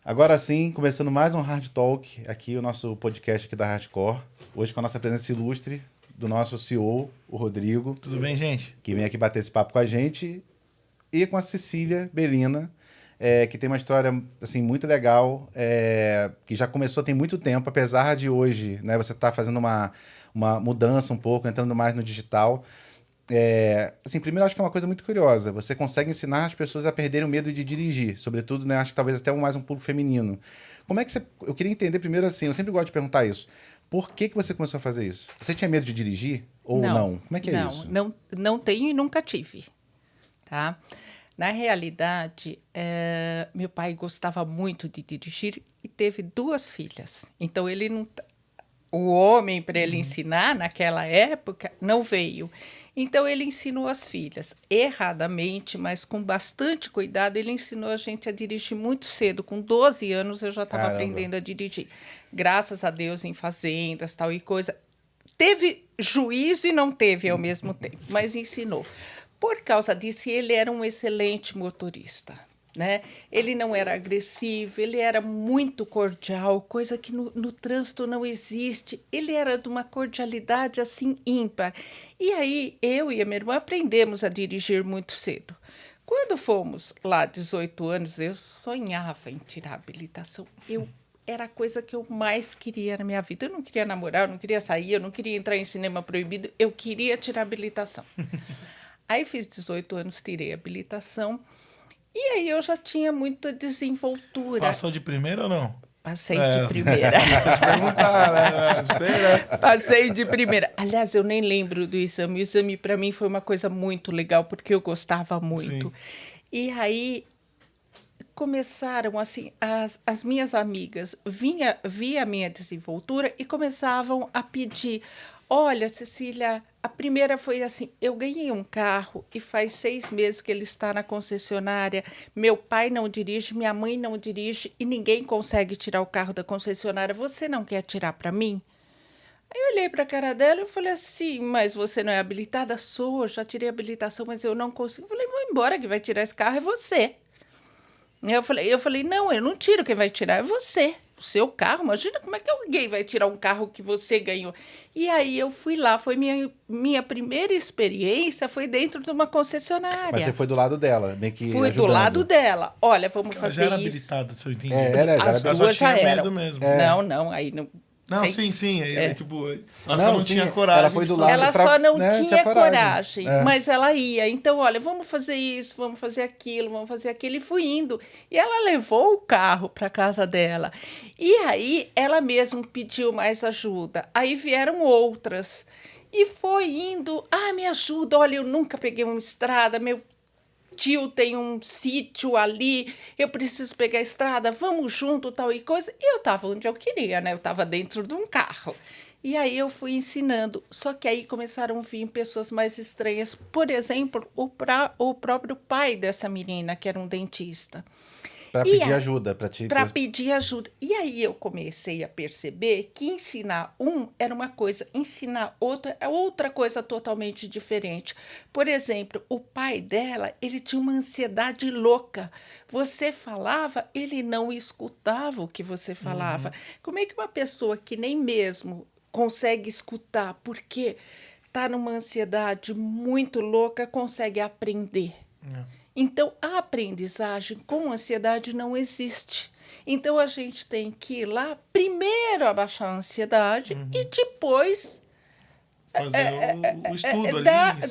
Agora sim, começando mais um Hard Talk, aqui o nosso podcast aqui da Hardcore. Hoje com a nossa presença ilustre do nosso CEO, o Rodrigo. Tudo bem, gente? Que vem aqui bater esse papo com a gente. E com a Cecília Belina, que tem uma história assim, muito legal, que já começou tem muito tempo, apesar de hoje, né, você estar fazendo uma mudança um pouco, entrando mais no digital. Assim, primeiro, eu acho que é uma coisa muito curiosa. Você consegue ensinar as pessoas a perderem o medo de dirigir, sobretudo, né? Acho que talvez até mais um público feminino. Como é que você... Eu queria entender primeiro assim, eu sempre gosto de perguntar isso. Por que você começou a fazer isso? Você tinha medo de dirigir ou não? Como é que é isso? Não tenho e nunca tive, tá? Na realidade, meu pai gostava muito de dirigir e teve 2 filhas. Então, ele não... O homem, para ele ensinar, naquela época, não veio. Então, ele ensinou as filhas, erradamente, mas com bastante cuidado. Ele ensinou a gente a dirigir muito cedo. Com 12 anos, eu já estava aprendendo a dirigir. Graças a Deus, em fazendas, tal e coisa. Teve juízo e não teve ao mesmo tempo, mas ensinou. Por causa disso, ele era um excelente motorista. Né? Ele não era agressivo, ele era muito cordial, coisa que no trânsito não existe. Ele era de uma cordialidade assim ímpar. E aí eu e a minha irmã aprendemos a dirigir muito cedo. Quando fomos lá, 18 anos, eu sonhava em tirar a habilitação. Era a coisa que eu mais queria na minha vida. Eu não queria namorar, eu não queria sair, eu não queria entrar em cinema proibido, eu queria tirar a habilitação. Aí fiz 18 anos, tirei a habilitação. E aí eu já tinha muita desenvoltura. Passou de primeira ou não? Passei de primeira. Perguntar, né? Sei, né? Passei de primeira. Aliás, eu nem lembro do exame. O exame, para mim, foi uma coisa muito legal, porque eu gostava muito. Sim. E aí começaram, assim, as minhas amigas via a minha desenvoltura e começavam a pedir: olha, Cecília, a primeira foi assim, eu ganhei um carro e faz 6 meses que ele está na concessionária, meu pai não dirige, minha mãe não dirige e ninguém consegue tirar o carro da concessionária, você não quer tirar para mim? Aí eu olhei para a cara dela e falei assim, mas você não é habilitada? Sou, já tirei a habilitação, mas eu não consigo. Eu falei, vou embora, que vai tirar esse carro é você. Eu falei, não, eu não tiro, quem vai tirar é você, o seu carro. Imagina como é que alguém vai tirar um carro que você ganhou. E aí eu fui lá, foi minha primeira experiência, foi dentro de uma concessionária. Mas você foi do lado dela, meio que fui ajudando. do lado dela. Olha, vamos fazer isso. Já era habilitada, se eu entendi. As duas já eram. Mesmo. Não, aí não... Não, sim. Tipo, ela só não tinha coragem. Ela foi do lado ela só não tinha coragem, É. mas ela ia. Então, olha, vamos fazer isso, vamos fazer aquilo, vamos fazer aquilo. E fui indo. E ela levou o carro para casa dela. E aí, ela mesma pediu mais ajuda. Aí vieram outras. E foi indo. Ah, me ajuda. Olha, eu nunca peguei uma estrada. Meu tio tem um sítio ali, eu preciso pegar a estrada, vamos junto, tal e coisa. E eu estava onde eu queria, né? Eu estava dentro de um carro. E aí eu fui ensinando. Só que aí começaram a vir pessoas mais estranhas. Por exemplo, o próprio pai dessa menina, que era um dentista. Para pedir ajuda. Para pedir ajuda. E aí eu comecei a perceber que ensinar era uma coisa, ensinar outro é outra coisa totalmente diferente. Por exemplo, o pai dela, ele tinha uma ansiedade louca. Você falava, ele não escutava o que você falava. Como é que uma pessoa que nem mesmo consegue escutar, porque está numa ansiedade muito louca, consegue aprender? Então, a aprendizagem com ansiedade não existe. Então, a gente tem que ir lá, primeiro abaixar a ansiedade e depois fazer o estudo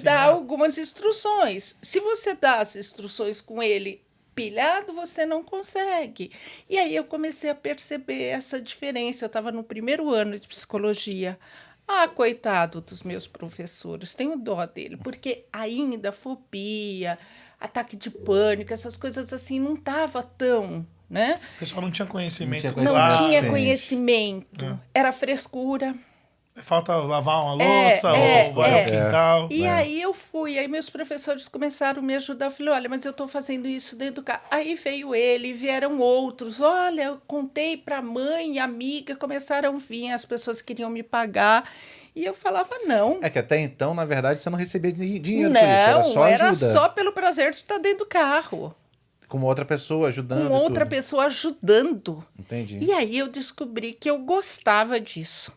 dar algumas instruções. Se você dá as instruções com ele pilhado, você não consegue. E aí eu comecei a perceber essa diferença. Eu estava no primeiro ano de psicologia. Ah, coitado dos meus professores, tenho dó dele, porque ainda fobia, ataque de pânico, essas coisas assim, não estava tão, né? O pessoal não tinha conhecimento. Não tinha conhecimento, era frescura. Falta lavar uma louça ou varrer o quintal. E aí eu fui, aí meus professores começaram a me ajudar. Eu falei, olha, mas eu estou fazendo isso dentro do carro. Aí veio ele, vieram outros. Olha, eu contei para a mãe, amiga, começaram a vir, as pessoas queriam me pagar. E eu falava, não. É que até então, na verdade, você não recebia dinheiro não, por isso, era só ajuda. Era só pelo prazer de estar dentro do carro. Com outra pessoa ajudando. Com outra pessoa ajudando. Entendi. E aí eu descobri que eu gostava disso.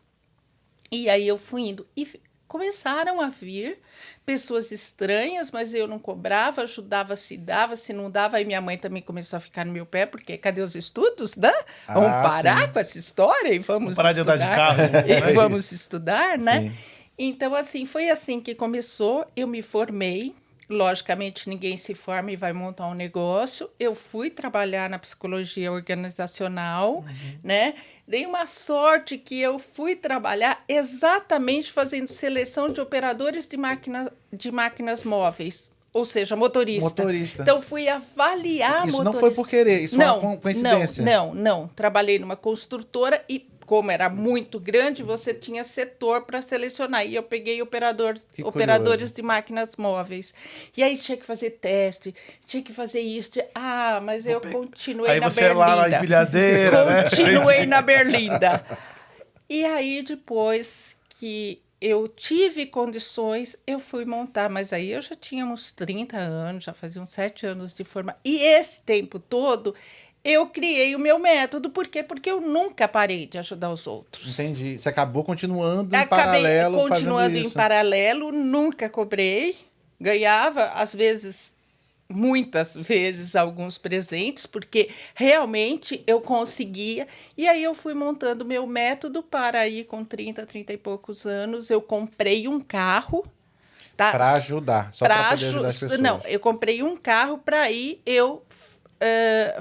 E aí eu fui indo. E começaram a vir pessoas estranhas, mas eu não cobrava, ajudava se dava, se não dava. Aí minha mãe também começou a ficar no meu pé, porque cadê os estudos, né? Vamos parar com essa história e vamos parar de andar de carro. E vamos estudar, né? Sim. Então, assim, foi assim que começou. Eu me formei. Logicamente, ninguém se forma e vai montar um negócio. Eu fui trabalhar na psicologia organizacional, né? Dei uma sorte que eu fui trabalhar exatamente fazendo seleção de operadores de máquinas móveis, ou seja, motorista. Então, fui avaliar Isso motorista. não foi por querer, isso é uma coincidência. Não. Trabalhei numa construtora e, como era muito grande, você tinha setor para selecionar. E eu peguei operadores de máquinas móveis. E aí tinha que fazer teste, tinha que fazer isso. Mas eu continuei na Berlinda. Aí você lá na empilhadeira, né? Continuei na Berlinda. E aí, depois que eu tive condições, eu fui montar. Mas aí eu já tinha uns 30 anos, já fazia uns 7 anos de formação. E esse tempo todo, eu criei o meu método. Por quê? Porque eu nunca parei de ajudar os outros. Entendi. Você acabou continuando em paralelo fazendo isso. Continuando em paralelo, nunca cobrei. Ganhava, às vezes, muitas vezes, alguns presentes, porque realmente eu conseguia. E aí eu fui montando meu método para ir com 30 e poucos anos. Eu comprei um carro. Tá? Para ajudar, só para poder ajudar as pessoas. Não, eu comprei um carro para ir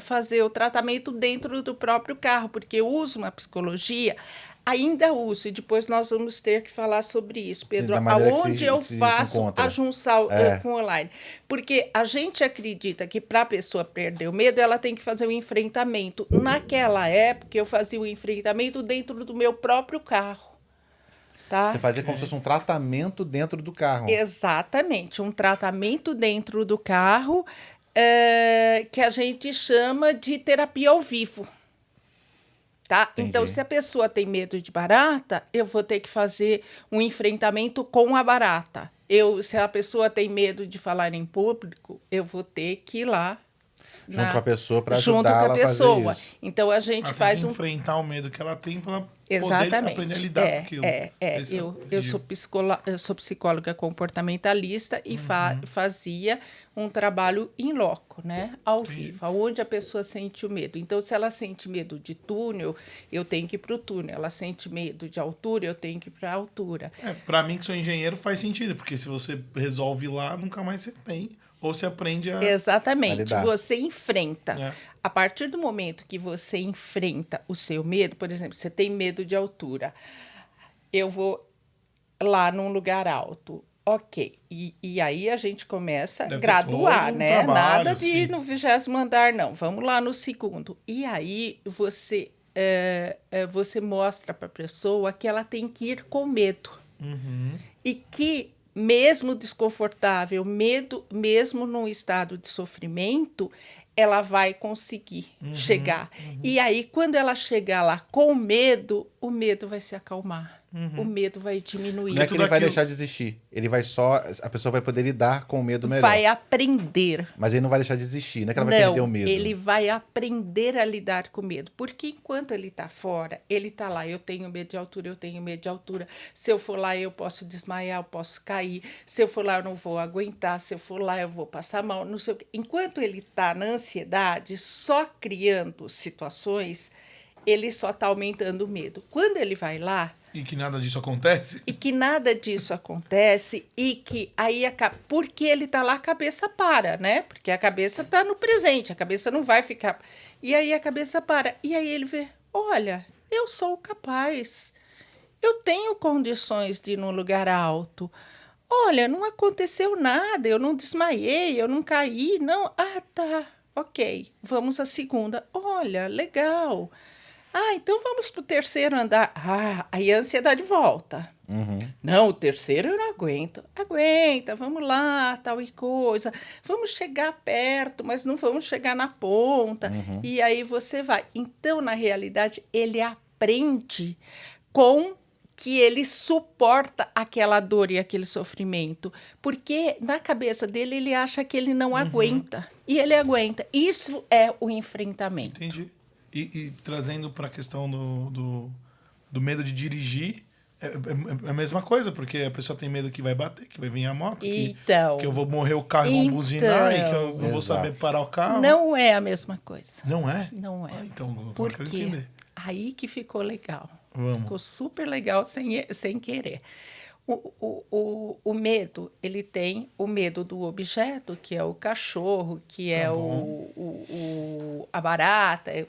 fazer o tratamento dentro do próprio carro, porque eu uso uma psicologia, ainda uso, e depois nós vamos ter que falar sobre isso, Pedro, aonde eu faço a junção com o online. Porque a gente acredita que para a pessoa perder o medo, ela tem que fazer o enfrentamento. Naquela época, eu fazia o enfrentamento dentro do meu próprio carro. Tá? Você fazia como se fosse um tratamento dentro do carro. Exatamente, um tratamento dentro do carro, que a gente chama de terapia ao vivo. Tá? Então, se a pessoa tem medo de barata, eu vou ter que fazer um enfrentamento com a barata. Se a pessoa tem medo de falar em público, eu vou ter que ir lá junto com a pessoa para ajudá-la a fazer isso. Então, a gente faz enfrentar o medo que ela tem para exatamente. Poder aprender a lidar com aquilo. Eu sou psicóloga comportamentalista e fazia um trabalho in loco, né? Ao vivo, onde a pessoa sente o medo. Então, se ela sente medo de túnel, eu tenho que ir para o túnel. Ela sente medo de altura, eu tenho que ir para a altura. Para mim, que sou engenheiro, faz sentido, porque se você resolve lá, nunca mais você tem. Ou você aprende a... Exatamente. Você enfrenta. A partir do momento que você enfrenta o seu medo, por exemplo, você tem medo de altura. Eu vou lá num lugar alto. Ok. E aí a gente começa a graduar, né? Trabalho, nada de ir no 20º andar, não. Vamos lá no 2º. E aí você mostra para a pessoa que ela tem que ir com medo. E que mesmo desconfortável, mesmo num estado de sofrimento, ela vai conseguir chegar. E aí, quando ela chegar lá com medo, o medo vai se acalmar. O medo vai diminuir. Não é que ele vai deixar de existir. Ele vai a pessoa vai poder lidar com o medo melhor. Vai aprender. Mas ele não vai deixar de existir. Não é que ela vai perder o medo. Ele vai aprender a lidar com o medo. Porque enquanto ele está fora, ele está lá. Eu tenho medo de altura, eu tenho medo de altura. Se eu for lá, eu posso desmaiar, eu posso cair. Se eu for lá, eu não vou aguentar. Se eu for lá, eu vou passar mal. Não sei o quê. Enquanto ele está na ansiedade, só criando situações, ele só está aumentando o medo. Quando ele vai lá... E que nada disso acontece? E que aí, porque ele está lá, a cabeça para, né? Porque a cabeça está no presente, a cabeça não vai ficar... E aí a cabeça para. E aí ele vê, olha, eu sou capaz. Eu tenho condições de ir num lugar alto. Olha, não aconteceu nada, eu não desmaiei, eu não caí, não. Ah, tá, ok. Vamos à 2ª. Olha, legal. Então vamos para o 3º andar. Aí a ansiedade volta. Não, o 3º eu não aguento. Aguenta, vamos lá, tal e coisa. Vamos chegar perto, mas não vamos chegar na ponta. E aí você vai. Então, na realidade, ele aprende com que ele suporta aquela dor e aquele sofrimento. Porque na cabeça dele ele acha que ele não aguenta. E ele aguenta. Isso é o enfrentamento. Entendi. E trazendo para a questão do medo de dirigir, é a mesma coisa, porque a pessoa tem medo que vai bater, que vai vir a moto, que eu vou morrer o carro e vão buzinar e que eu não vou saber parar o carro. Não é a mesma coisa. Não é? Não é. Então, Por eu quero quê? entender. Aí que ficou legal. Vamos. Ficou super legal sem querer. O medo, ele tem o medo do objeto, que é o cachorro, que é a barata,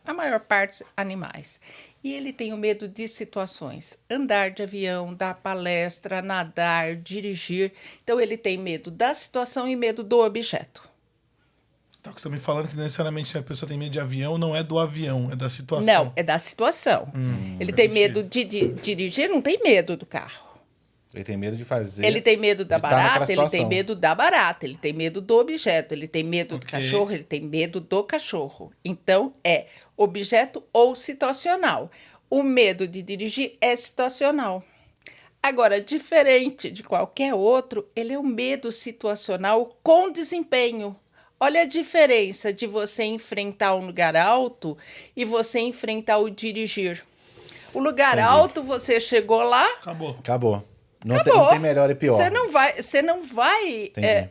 a maior parte animais. E ele tem o medo de situações. Andar de avião, dar palestra, nadar, dirigir. Então, ele tem medo da situação e medo do objeto. Tá, você está me falando que necessariamente se a pessoa tem medo de avião, não é do avião, é da situação. Não, é da situação. Ele tem medo de dirigir, não tem medo do carro. Ele tem medo de fazer. Ele tem medo da de estar naquela barata, ele tem situação. medo da barata, ele tem medo do objeto, ele tem medo do Ok. cachorro, ele tem medo do cachorro. Então, é objeto ou situacional. O medo de dirigir é situacional. Agora, diferente de qualquer outro, ele é um medo situacional com desempenho. Olha a diferença de você enfrentar um lugar alto e você enfrentar o dirigir. O lugar alto, você chegou lá, Acabou. Acabou. Não, acabou. Não tem melhor e pior. Você não vai Entendi.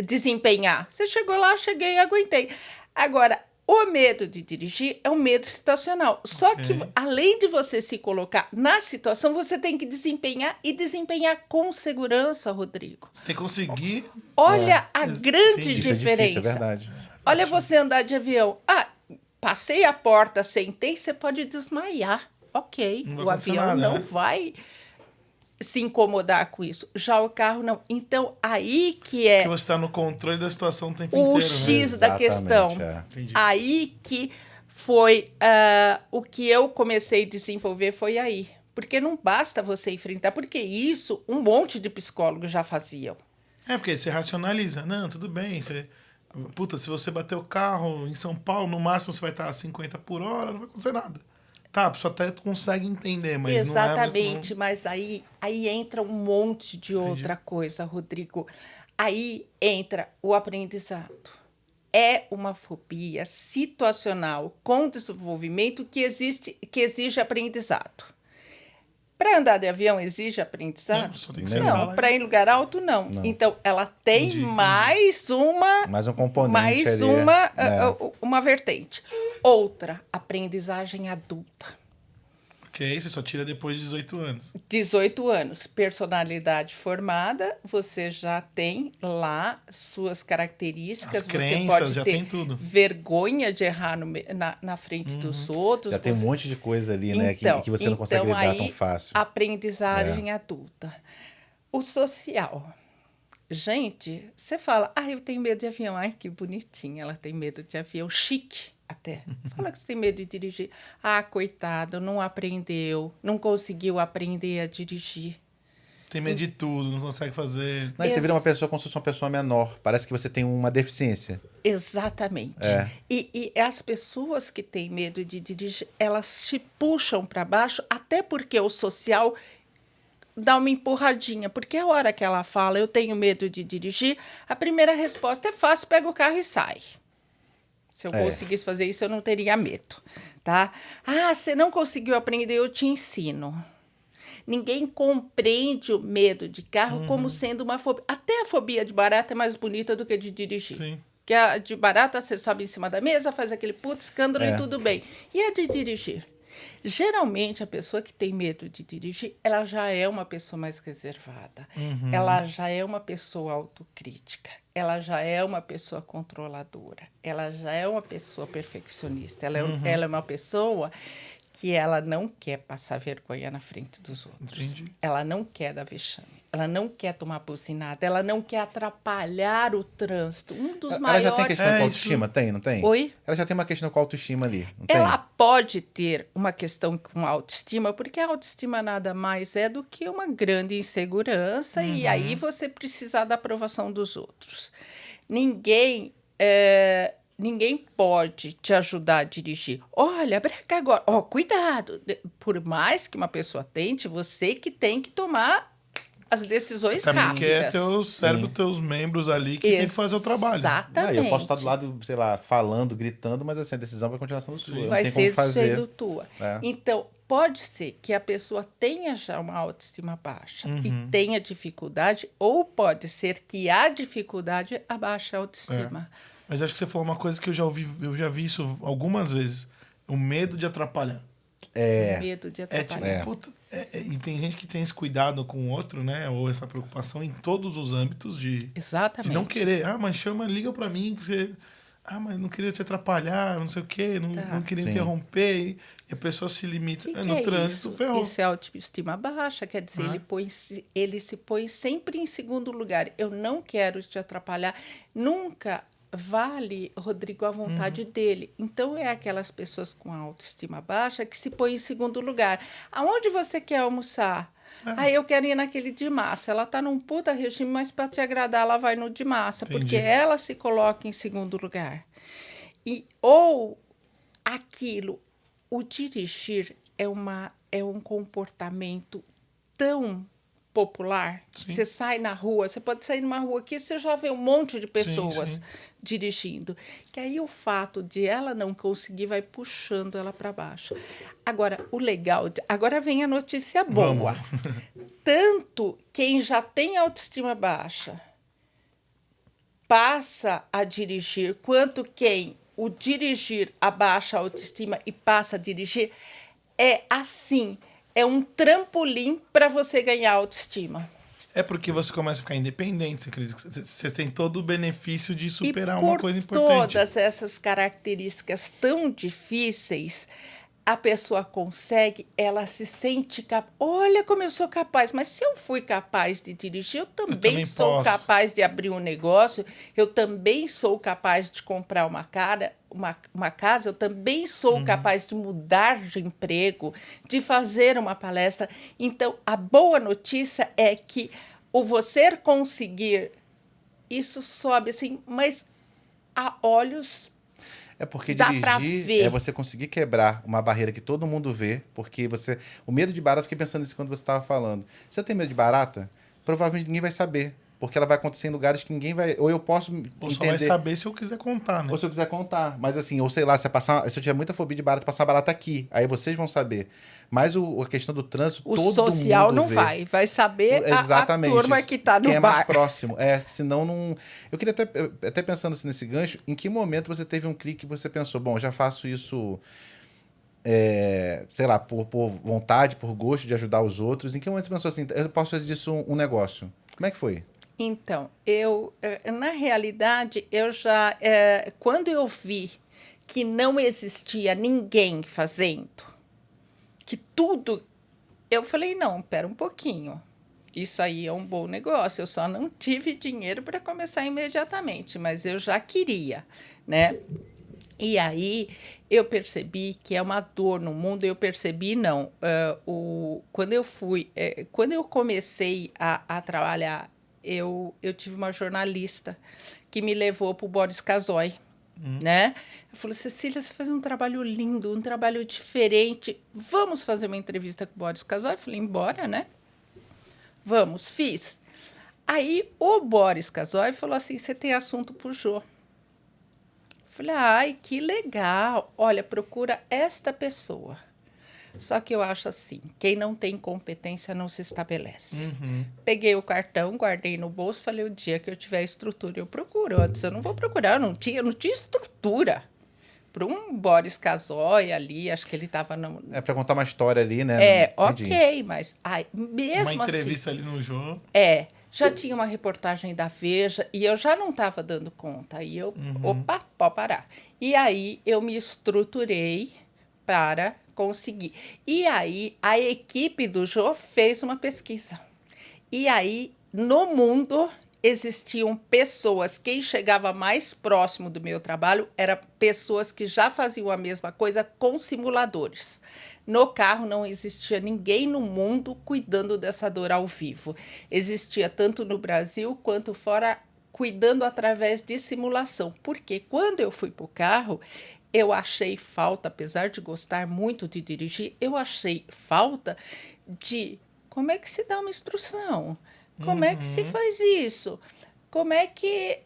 desempenhar. Você chegou lá, cheguei e aguentei. Agora, o medo de dirigir é um medo situacional. Só que, além de você se colocar na situação, você tem que desempenhar e desempenhar com segurança, Rodrigo. Você tem que conseguir... Olha a grande Entendi. Isso é diferença. difícil, é verdade. Olha você andar de avião. Ah, passei a porta, sentei, você pode desmaiar. Ok, Não vai o acontecer avião nada, não né? vai se incomodar com isso. Já o carro não. Então, aí que é Porque você está no controle da situação o tempo o inteiro, né? X da Exatamente, questão. é. Entendi. Aí que foi o que eu comecei a desenvolver foi aí. Porque não basta você enfrentar, porque isso um monte de psicólogos já faziam. É, porque você racionaliza. Não, tudo bem. Puta, se você bater o carro em São Paulo, no máximo você vai estar a 50 por hora, não vai acontecer nada. Tá, a pessoa até consegue entender, mas Exatamente, não mas aí entra um monte de outra coisa, Rodrigo. Aí entra o aprendizado. É uma fobia situacional com desenvolvimento que exige aprendizado. Para andar de avião exige aprendizado? Não, só tem que sentar lá Não, e- para ir em lugar alto, não. Então, ela tem Entendi. mais uma... Mais um componente mais ali, uma vertente. Outra, aprendizagem adulta. Ok, você só tira depois de 18 anos. 18 anos, personalidade formada, você já tem lá suas características. As crenças, você pode já ter tem tudo. vergonha de errar na frente dos outros. Já tem um você- monte de coisa ali, né? Que você não consegue então, lidar aí, tão fácil. Aprendizagem adulta. O social. Gente, você fala, eu tenho medo de avião. Ai, que bonitinha, ela tem medo de avião. Chique até. Fala que você tem medo de dirigir. Coitado, não aprendeu, não conseguiu aprender a dirigir. Tem medo de tudo, não consegue fazer. Mas você vira uma pessoa como se fosse uma pessoa menor. Parece que você tem uma deficiência. Exatamente. É. E as pessoas que têm medo de dirigir, elas te puxam para baixo, até porque o social dá uma empurradinha. Porque a hora que ela fala, eu tenho medo de dirigir, a primeira resposta é fácil, pega o carro e sai. Se eu conseguisse fazer isso, eu não teria medo, tá? Você não conseguiu aprender, eu te ensino. Ninguém compreende o medo de carro como sendo uma fobia. Até a fobia de barata é mais bonita do que a de dirigir. Sim. Porque a de barata, você sobe em cima da mesa, faz aquele puto escândalo e tudo bem. E a de dirigir? Geralmente, a pessoa que tem medo de dirigir, ela já é uma pessoa mais reservada. Ela já é uma pessoa autocrítica. Ela já é uma pessoa controladora. Ela já é uma pessoa perfeccionista. Ela é uma pessoa que ela não quer passar vergonha na frente dos outros. Entendi. Ela não quer dar vexame. Ela não quer tomar buzinada. Ela não quer atrapalhar o trânsito. Um dos Ela maiores... já tem questão com isso. autoestima? Tem, não tem? Oi? Ela já tem uma questão com autoestima ali, não tem? Ela pode ter uma questão com autoestima, porque a autoestima nada mais é do que uma grande insegurança, e aí você precisa da aprovação dos outros. Ninguém ninguém pode te ajudar a dirigir. Olha, breca agora. Ó, cuidado. Por mais que uma pessoa tente, você que tem que tomar as decisões rápidas. Porque é teu cérebro, teus membros ali que tem que fazer o trabalho. Exatamente. Eu posso estar do lado, sei lá, falando, gritando, mas assim, a decisão vai continuar sendo sua. Vai não tem como fazer. sendo tua. Então, pode ser que a pessoa tenha já uma autoestima baixa e tenha dificuldade, ou pode ser que a dificuldade abaixe a autoestima. Mas acho que você falou uma coisa que eu já vi isso algumas vezes. O medo de atrapalhar. O medo de atrapalhar. E tem gente que tem esse cuidado com o outro, né? Ou essa preocupação em todos os âmbitos de não querer. Mas liga pra mim, porque... mas não queria te atrapalhar, não sei o quê, não queria interromper. E a pessoa se limita. No trânsito, ferrou. Isso é autoestima baixa, quer dizer, ele se põe sempre em segundo lugar. Eu não quero te atrapalhar. Nunca vale, Rodrigo, a vontade dele. Então, é aquelas pessoas com autoestima baixa que se põem em segundo lugar. Aonde você quer almoçar? Eu quero ir naquele de massa. Ela está num puta regime, mas para te agradar, ela vai no de massa, porque ela se coloca em segundo lugar. Ou aquilo, o dirigir é um comportamento tão popular. Você sai na rua, você pode sair numa rua aqui, você já vê um monte de pessoas dirigindo. Que aí o fato de ela não conseguir vai puxando ela para baixo. Agora, o legal... Agora vem a notícia boa. Tanto quem já tem autoestima baixa passa a dirigir, quanto quem o dirigir abaixa a autoestima e passa a dirigir, é assim... É um trampolim para você ganhar autoestima. É porque você começa a ficar independente, você tem todo o benefício de superar uma coisa importante. Todas essas características tão difíceis, a pessoa consegue, ela se sente capaz. Olha como eu sou capaz, mas se eu fui capaz de dirigir, eu também sou capaz de abrir um negócio, eu também sou capaz de comprar uma casa, eu também sou capaz de mudar de emprego, de fazer uma palestra. Então, a boa notícia é que o você conseguir, isso sobe assim, mas a olhos... É porque dirigir é você conseguir quebrar uma barreira que todo mundo vê, porque o medo de barata, eu fiquei pensando nisso quando você estava falando. Se eu tenho medo de barata, provavelmente ninguém vai saber, porque ela vai acontecer em lugares que ninguém vai... Ou eu posso entender... só vai saber se eu quiser contar, né? Ou se eu quiser contar. Mas assim, ou sei lá, se eu tiver muita fobia de barata, passar barata aqui, aí vocês vão saber. Mas a questão do trânsito, todo mundo vê. O social não vai saber a turma que está no bar. Quem é mais próximo. Senão não... Eu queria até pensando assim, nesse gancho, em que momento você teve um clique que você pensou, bom, já faço isso, sei lá, por vontade, por gosto de ajudar os outros. Em que momento você pensou assim, eu posso fazer disso um negócio? Como é que foi? Então, na realidade, quando eu vi que não existia ninguém fazendo, que tudo... Eu falei, não, espera um pouquinho. Isso aí é um bom negócio. Eu só não tive dinheiro para começar imediatamente, mas eu já queria, né? E aí eu percebi que é uma dor no mundo. Eu percebi, não. Quando eu comecei a trabalhar, eu tive uma jornalista que me levou para o Boris Casoy. Né? Eu falei, Cecília, você faz um trabalho lindo, um trabalho diferente. Vamos fazer uma entrevista com o Boris Casoy? Eu falei, embora, né? Vamos, fiz. Aí o Boris Casoy falou assim, você tem assunto pro Jô. Eu falei, ai, que legal. Olha, procura esta pessoa. Só que eu acho assim, quem não tem competência não se estabelece. Peguei o cartão, guardei no bolso, falei, o dia que eu tiver estrutura, eu procuro. Antes eu não vou procurar, eu não tinha estrutura. Para um Boris Casoy ali, acho que ele estava... para contar uma história ali, né? Ok, mas mesmo uma entrevista assim, ali no jogo. Já tinha uma reportagem da Veja e eu já não estava dando conta. Aí eu, opa, pode parar. E aí eu me estruturei para conseguir. E aí a equipe do Jô fez uma pesquisa. E aí, no mundo, existiam pessoas, quem chegava mais próximo do meu trabalho eram pessoas que já faziam a mesma coisa com simuladores. No carro não existia ninguém no mundo cuidando dessa dor ao vivo. Existia tanto no Brasil quanto fora cuidando através de simulação. Porque quando eu fui para o carro, eu achei falta, apesar de gostar muito de dirigir, eu achei falta de como é que se dá uma instrução, como é que se faz isso, como é que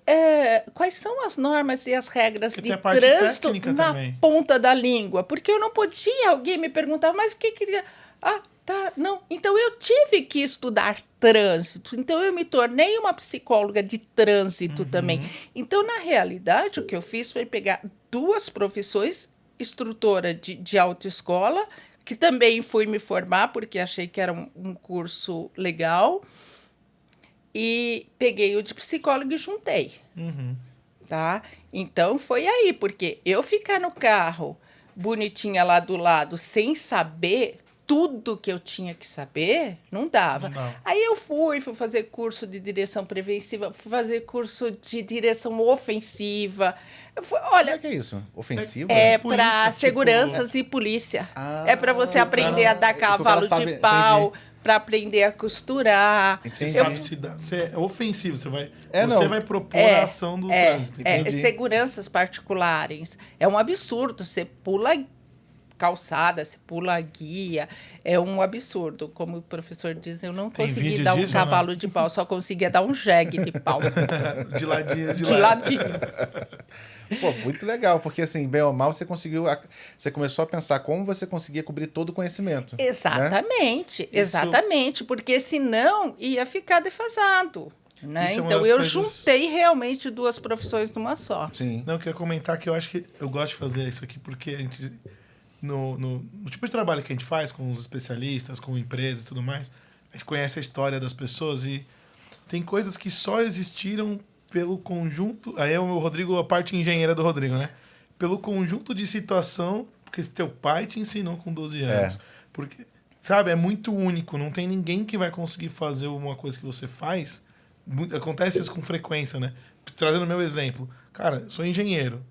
quais são as normas e as regras de trânsito na ponta da língua, porque eu não podia, alguém me perguntava, mas o que queria? Tá, não. Então, eu tive que estudar trânsito. Então, eu me tornei uma psicóloga de trânsito também. Então, na realidade, o que eu fiz foi pegar 2 profissões, instrutora de autoescola, que também fui me formar, porque achei que era um curso legal, e peguei o de psicóloga e juntei. Tá? Então, foi aí, porque eu ficar no carro, bonitinha lá do lado, sem saber tudo que eu tinha que saber, não dava. Não. Aí eu fui fazer curso de direção preventiva, fui fazer curso de direção ofensiva. Olha, o que é isso? Ofensiva? É para seguranças e polícia. É para você aprender a dar cavalo de pau, para aprender a costurar. Você é ofensivo, você vai propor a ação do trânsito. Seguranças particulares. É um absurdo, você pula calçada, se pula guia, é um absurdo. Como o professor diz, eu não consegui dar um cavalo de pau, só conseguia dar um jegue de pau. De ladinho. Pô, muito legal, porque assim, bem ou mal, você começou a pensar como você conseguia cobrir todo o conhecimento. Exatamente, né? Exatamente, porque senão ia ficar defasado. Né? Então, eu juntei realmente 2 profissões numa só. Sim. Não, eu queria comentar que eu acho que eu gosto de fazer isso aqui, porque a gente... No tipo de trabalho que a gente faz com os especialistas, com empresas e tudo mais, a gente conhece a história das pessoas e tem coisas que só existiram pelo conjunto... Aí é o Rodrigo, a parte engenheira do Rodrigo, né? Pelo conjunto de situação que teu pai te ensinou com 12 anos. Porque, sabe, é muito único. Não tem ninguém que vai conseguir fazer uma coisa que você faz. Acontece isso com frequência, né? Trazendo o meu exemplo. Cara, sou engenheiro,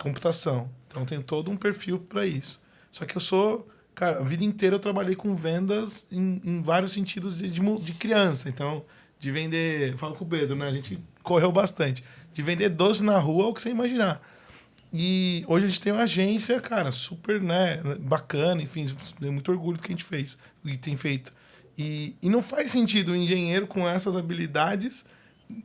computação. Então, tenho todo um perfil para isso. Só que eu sou... Cara, a vida inteira eu trabalhei com vendas em vários sentidos de criança. Então, de vender... Falo com o Pedro, né? A gente correu bastante. De vender doce na rua, o que você imaginar. E hoje a gente tem uma agência, cara, super, né, bacana. Enfim, tenho muito orgulho do que a gente fez, do que tem feito. E não faz sentido um engenheiro com essas habilidades...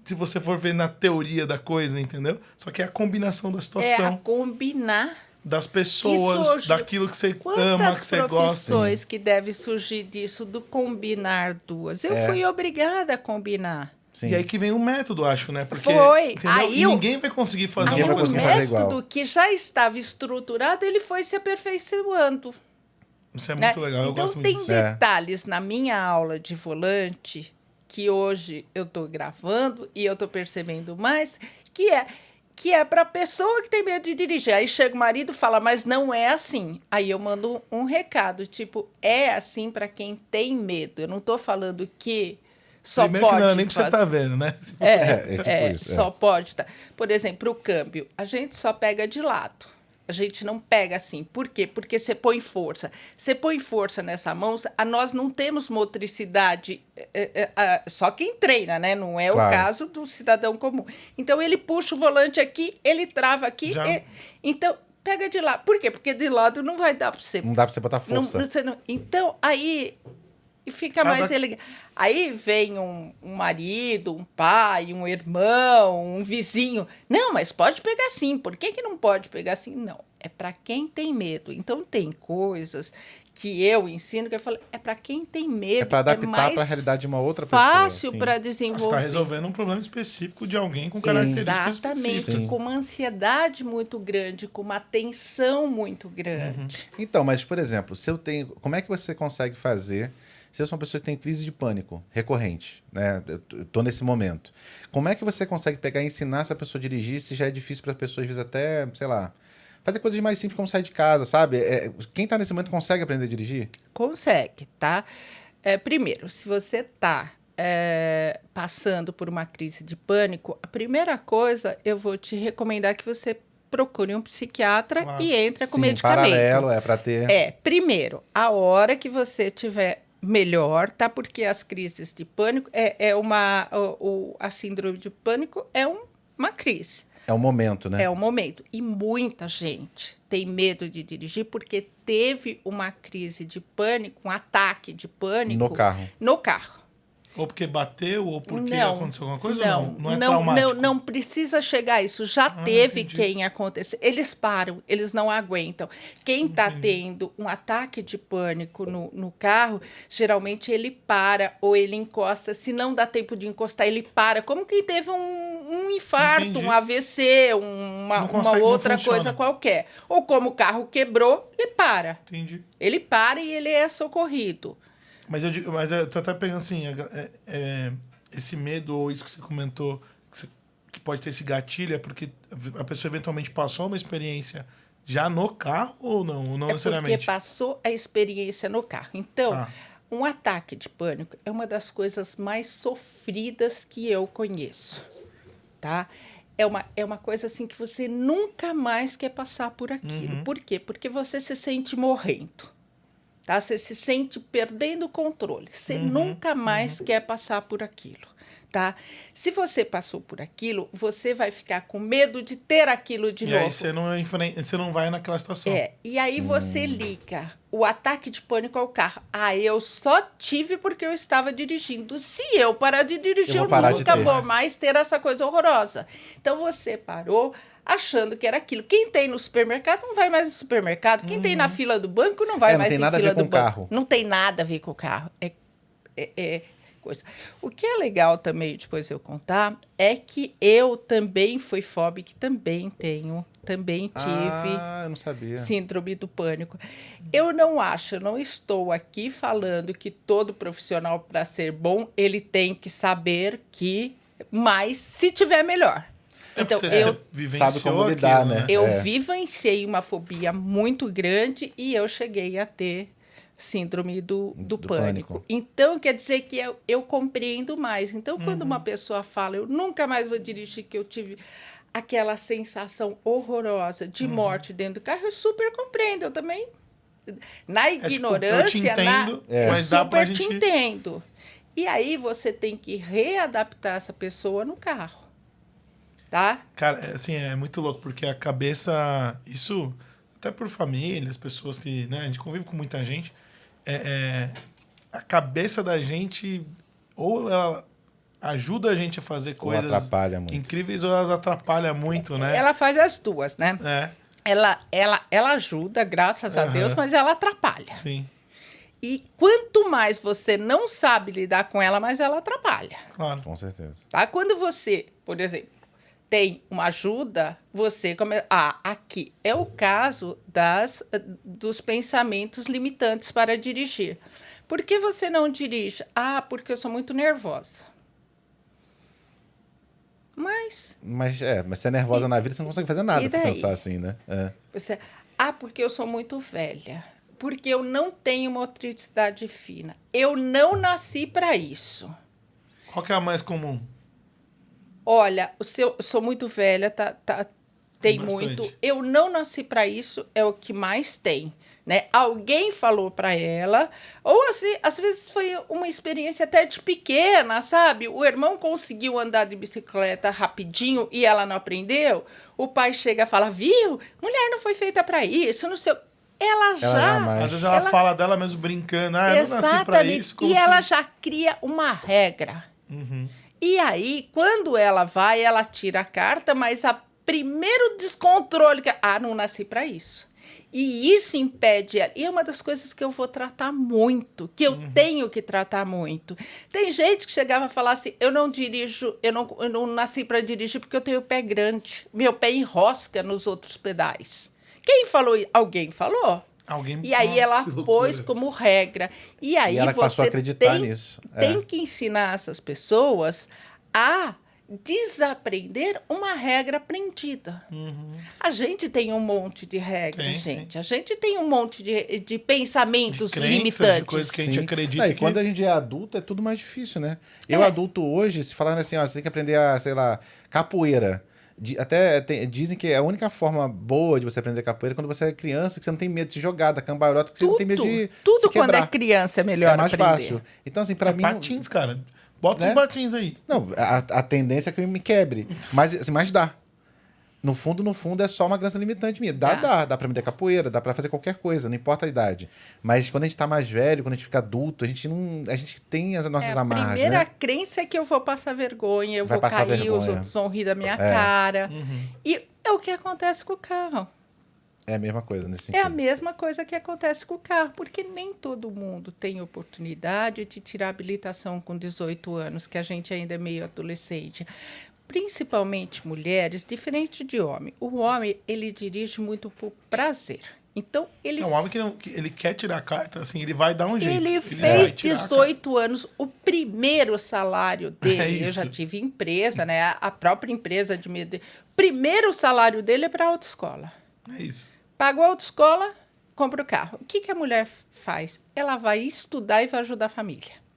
Se você for ver na teoria da coisa, entendeu? Só que é a combinação da situação. É a combinar... Das pessoas, daquilo que você ama, que você gosta. Quantas profissões que deve surgir disso, do combinar 2? Eu fui obrigada a combinar. Sim. E aí que vem o método, acho, né? Porque aí ninguém vai conseguir fazer uma coisa igual. O método que já estava estruturado, ele foi se aperfeiçoando. Isso é muito legal, eu gosto muito disso. Então, tem detalhes na minha aula de volante que hoje eu estou gravando e eu estou percebendo mais, que é para a pessoa que tem medo de dirigir. Aí chega o marido e fala, mas não é assim. Aí eu mando um recado, tipo, é assim para quem tem medo. Eu não estou falando que só primeiro pode que não é nem que você tá vendo, né? Só pode. Tá. Por exemplo, o câmbio. A gente só pega de lado. A gente não pega assim. Por quê? Porque você põe força. Você põe força nessa mão, nós não temos motricidade, só quem treina, né? Não é claro. O caso do cidadão comum. Então, ele puxa o volante aqui, ele trava aqui. Então, pega de lado. Por quê? Porque de lado não vai dar para você... Não dá para você botar força. Então, aí... E fica mais elegante. Aí vem um marido, um pai, um irmão, um vizinho. Não, mas pode pegar sim. Por que não pode pegar sim? Não, é para quem tem medo. Então, tem coisas que eu ensino que eu falo, é para quem tem medo. É para adaptar para a realidade de uma outra pessoa. Fácil para desenvolver. Você está resolvendo um problema específico de alguém com características específicas. Exatamente, com uma ansiedade muito grande, com uma tensão muito grande. Então, mas, por exemplo, como é que você consegue fazer... Se eu sou uma pessoa que tem crise de pânico recorrente, né? Eu tô nesse momento. Como é que você consegue pegar e ensinar essa pessoa a dirigir se já é difícil para as pessoas, às vezes até, sei lá, fazer coisas mais simples como sair de casa, sabe? Quem está nesse momento consegue aprender a dirigir? Consegue, tá? Primeiro, se você está passando por uma crise de pânico, a primeira coisa eu vou te recomendar que você procure um psiquiatra e entre com medicamento. Paralelo, para ter... Primeiro, a hora que você tiver melhor, tá? Porque as crises de pânico a síndrome de pânico é uma crise. É um momento, né? É um momento. E muita gente tem medo de dirigir porque teve uma crise de pânico, um ataque de pânico. No carro. Ou porque bateu, ou porque aconteceu alguma coisa? Não é traumático? Não precisa chegar a isso. Já teve quem aconteceu. Eles param, eles não aguentam. Quem está tendo um ataque de pânico no carro, geralmente ele para ou ele encosta. Se não dá tempo de encostar, ele para. Como quem teve um infarto, um AVC, uma outra coisa qualquer. Ou como o carro quebrou, ele para. Entendi. Ele para e ele é socorrido. Mas eu tô até pensando assim, esse medo ou isso que você comentou, que pode ter esse gatilho, é porque a pessoa eventualmente passou uma experiência já no carro ou não? Ou não necessariamente? Porque passou a experiência no carro. Então, um ataque de pânico é uma das coisas mais sofridas que eu conheço, tá? É uma coisa assim que você nunca mais quer passar por aquilo. Por quê? Porque você se sente morrendo. Tá? Você se sente perdendo o controle. Você nunca mais quer passar por aquilo. Tá? Se você passou por aquilo, você vai ficar com medo de ter aquilo de novo. E aí você não vai naquela situação. E aí você liga o ataque de pânico ao carro. Eu só tive porque eu estava dirigindo. Se eu parar de dirigir, eu nunca vou mais ter essa coisa horrorosa. Então você parou achando que era aquilo. Quem tem no supermercado não vai mais no supermercado. Quem tem na fila do banco não vai mais na fila do banco. Carro. Não tem nada a ver com o carro. Coisa. O que é legal também, depois eu contar, é que eu também fui fóbica, também tive eu não sabia. síndrome do pânico. Eu não estou aqui falando que todo profissional, para ser bom, ele tem que saber mas se tiver melhor. Então, você sabe como lidar, né? Eu vivenciei uma fobia muito grande e eu cheguei a ter síndrome do pânico. Então, quer dizer que eu compreendo mais. Então, quando uma pessoa fala, eu nunca mais vou dirigir, que eu tive aquela sensação horrorosa de morte dentro do carro, eu super compreendo. Eu também, na ignorância, eu te entendo, mas dá pra gente... te entendo. E aí, você tem que readaptar essa pessoa no carro. Tá? Cara, assim, é muito louco, porque a cabeça... Isso, até por família, as pessoas que... Né, a gente convive com muita gente. A cabeça da gente, ou ela ajuda a gente a fazer coisas incríveis, ou ela atrapalha muito, né? Ela faz as duas, né? Ela ajuda, graças a Deus, mas ela atrapalha. Sim. E quanto mais você não sabe lidar com ela, mais ela atrapalha. Claro. Com certeza. Tá? Quando você, por exemplo, tem uma ajuda, você começa... aqui é o caso dos pensamentos limitantes para dirigir. Por que você não dirige? Porque eu sou muito nervosa. Mas você é nervosa na vida, você não consegue fazer nada para pensar assim, né? Porque eu sou muito velha. Porque eu não tenho motricidade fina. Eu não nasci para isso. Qual que é a mais comum? Olha, eu sou muito velha, tem muito. Eu não nasci para isso, é o que mais tem. Né? Alguém falou para ela, ou assim, às vezes foi uma experiência até de pequena, sabe? O irmão conseguiu andar de bicicleta rapidinho e ela não aprendeu. O pai chega e fala, viu? Mulher não foi feita para isso, não sei. Ela já... Às vezes ela fala dela mesmo brincando, eu não nasci para isso. Ela já cria uma regra. E aí, quando ela vai, ela tira a carta, mas o primeiro descontrole... não nasci para isso. E isso impede ela. E é uma das coisas que eu vou tratar muito, que eu tenho que tratar muito. Tem gente que chegava a falar assim, eu não dirijo, eu não nasci para dirigir porque eu tenho o pé grande. Meu pé enrosca nos outros pedais. Quem falou? Alguém falou. E aí ela pôs como regra. E aí ela passou a acreditar nisso. Tem que ensinar essas pessoas a desaprender uma regra aprendida. A gente tem um monte de regras, gente. A gente tem um monte de pensamentos limitantes. De coisas que a gente acredita. E quando a gente é adulto, é tudo mais difícil, né? Eu, adulto hoje, se falar assim, você tem que aprender a, sei lá, capoeira. Dizem que a única forma boa de você aprender capoeira é quando você é criança, que você não tem medo de se jogar da cambalhota, porque você não tem medo de Tudo se quebrar. Quando é criança é melhor mais aprender. fácil. Então, assim, pra mim... Patins, cara. Bota uns patins aí. Não, a tendência é que eu me quebre. Mas dá. No fundo, é só uma crença limitante minha. Dá pra me dar capoeira, dá pra fazer qualquer coisa, não importa a idade. Mas quando a gente tá mais velho, quando a gente fica adulto, a gente tem as nossas amarras, A primeira né? crença é que eu vou passar vergonha, eu Vai vou passar cair, vergonha. os outros vão rir da minha cara. E é o que acontece com o carro. É a mesma coisa nesse É a sentido. mesma coisa que acontece com o carro, porque nem todo mundo tem oportunidade de tirar habilitação com 18 anos, que a gente ainda é meio adolescente. Principalmente mulheres, diferente de homem. O homem, ele dirige muito por prazer. Então, ele... É um homem que ele quer tirar a carta, assim, ele vai dar um jeito. Ele vai fez tirar a 18 anos, o primeiro salário dele, É eu isso. já tive empresa, né? A própria empresa de medo. Primeiro salário dele é para a autoescola. carta. É isso. Pagou a autoescola, compra o carro. O que a mulher faz? Ela vai estudar e vai ajudar a família.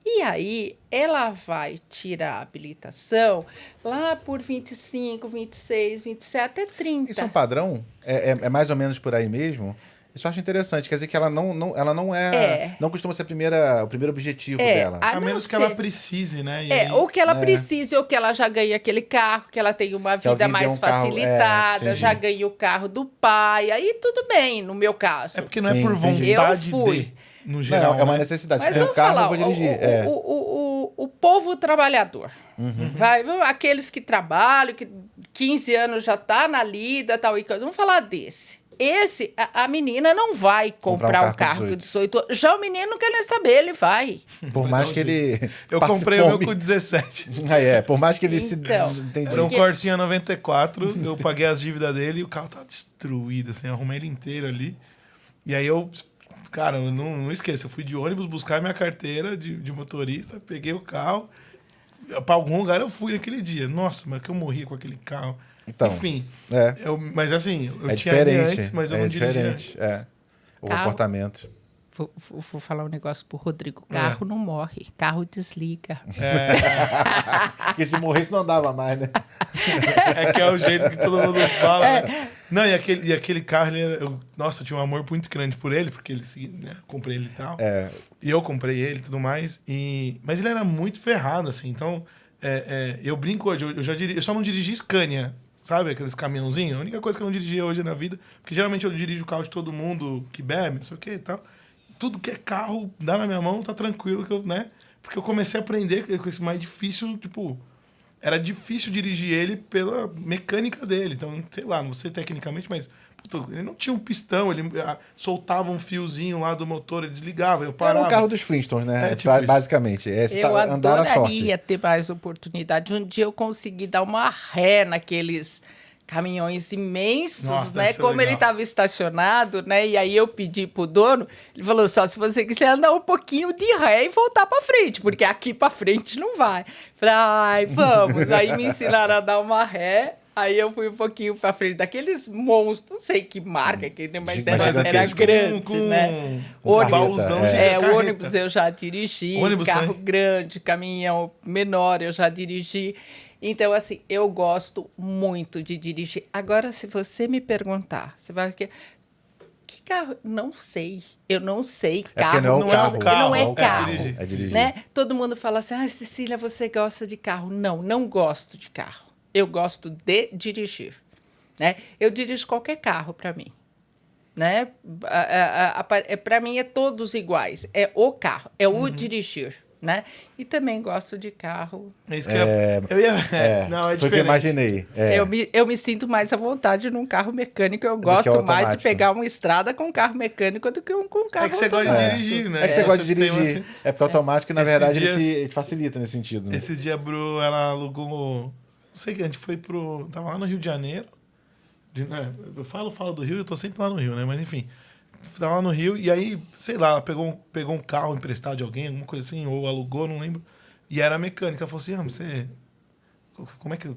E aí, ela vai tirar a habilitação lá por 25, 26, 27, até 30. Isso é um padrão? É mais ou menos por aí mesmo? Isso eu acho interessante. Quer dizer que ela não é. Não costuma ser o primeiro objetivo dela. A menos que ela precise, né? E aí, Ou que ela precise, ou que ela já ganhe aquele carro, que ela tenha uma vida alguém dê mais um carro, facilitada, entendi. já ganhe o carro do pai. Aí tudo bem, no meu caso. É porque não é Sim, por entendi. vontade Eu fui. de, no Não, geral. é uma né? necessidade. Mas Se tem um vamos carro, falar, eu vou dirigir. o povo trabalhador. Aqueles que trabalham, que 15 anos já tá na lida, tal e coisa. Vamos falar desse. Esse, a menina não vai comprar um carro com 18 anos. Já o menino não quer nem saber, ele vai. Por mais que ele. Eu passe comprei o meu fome. com 17. Por mais que ele Então, se. Entendi. Era um Corsinha 94, eu paguei as dívidas dele e o carro tava destruído, assim, eu arrumei ele inteiro ali. E aí cara, eu não esqueço, eu fui de ônibus buscar minha carteira de motorista, peguei o carro, pra algum lugar eu fui naquele dia. Nossa, mas que eu morria com aquele carro. Então, Enfim, é. mas assim, eu É tinha ele diferente. antes, mas eu não dirigia. diferente. O Carro. comportamento. Vou falar um negócio pro Rodrigo. Carro não morre, carro desliga. Porque se morresse não dava mais, né? É que é o jeito que todo mundo fala. Né? Não, e aquele carro, nossa, eu tinha um amor muito grande por ele, porque ele, né, comprei ele e tal. E eu comprei ele e tudo mais. Mas ele era muito ferrado, assim. Então, eu brinco hoje, eu só não dirigi Scania, sabe? Aqueles caminhãozinhos. A única coisa que eu não dirigi hoje na vida, porque geralmente eu dirijo o carro de todo mundo que bebe, não sei o que e tal. Tudo que é carro, dá na minha mão, tá tranquilo, que né? Porque eu comecei a aprender com esse mais difícil, tipo... Era difícil dirigir ele pela mecânica dele. Então, sei lá, não sei tecnicamente, mas... Puta, ele não tinha um pistão, ele soltava um fiozinho lá do motor, ele desligava, eu parava. Era o carro dos Flintstones, né? Tipo basicamente. Eu adoraria ter mais oportunidade. Um dia eu consegui dar uma ré naqueles caminhões imensos, Nossa, né? Como ele estava estacionado, né? E aí eu pedi pro dono, ele falou, só se você quiser andar um pouquinho de ré e voltar para frente, porque aqui para frente não vai. Falei, ai, vamos. Aí me ensinaram a dar uma ré. Aí eu fui um pouquinho para frente daqueles monstros, não sei que marca, mas era grande, né? O ônibus eu já dirigi, carro grande, caminhão menor eu já dirigi. Então, assim, eu gosto muito de dirigir. Agora, se você me perguntar, você vai... Que carro? Não sei. Eu não sei. Carro não é carro. É dirigir. Né? Todo mundo fala assim, Cecília, você gosta de carro? Não gosto de carro. Eu gosto de dirigir. Né? Eu dirijo qualquer carro para mim. Né? Para mim, é todos iguais. É o carro, é o dirigir. Né? E também gosto de carro. Isso que não, é diferente. Foi o que eu imaginei. Eu me sinto mais à vontade num carro mecânico. Eu gosto mais de pegar uma estrada com um carro mecânico do que com um carro automático. É que você gosta de dirigir, né? É que você gosta de dirigir. É porque automático, na verdade, dias, ele te facilita nesse sentido. Né? Esses dias a Bru, ela alugou... Não sei que a gente foi pro... Tava lá no Rio de Janeiro. Eu falo do Rio, eu tô sempre lá no Rio, né? Mas enfim... Tava lá no Rio, e aí, sei lá, ela pegou um carro emprestado de alguém, alguma coisa assim, ou alugou, não lembro. E era mecânica. Ela falou assim, você...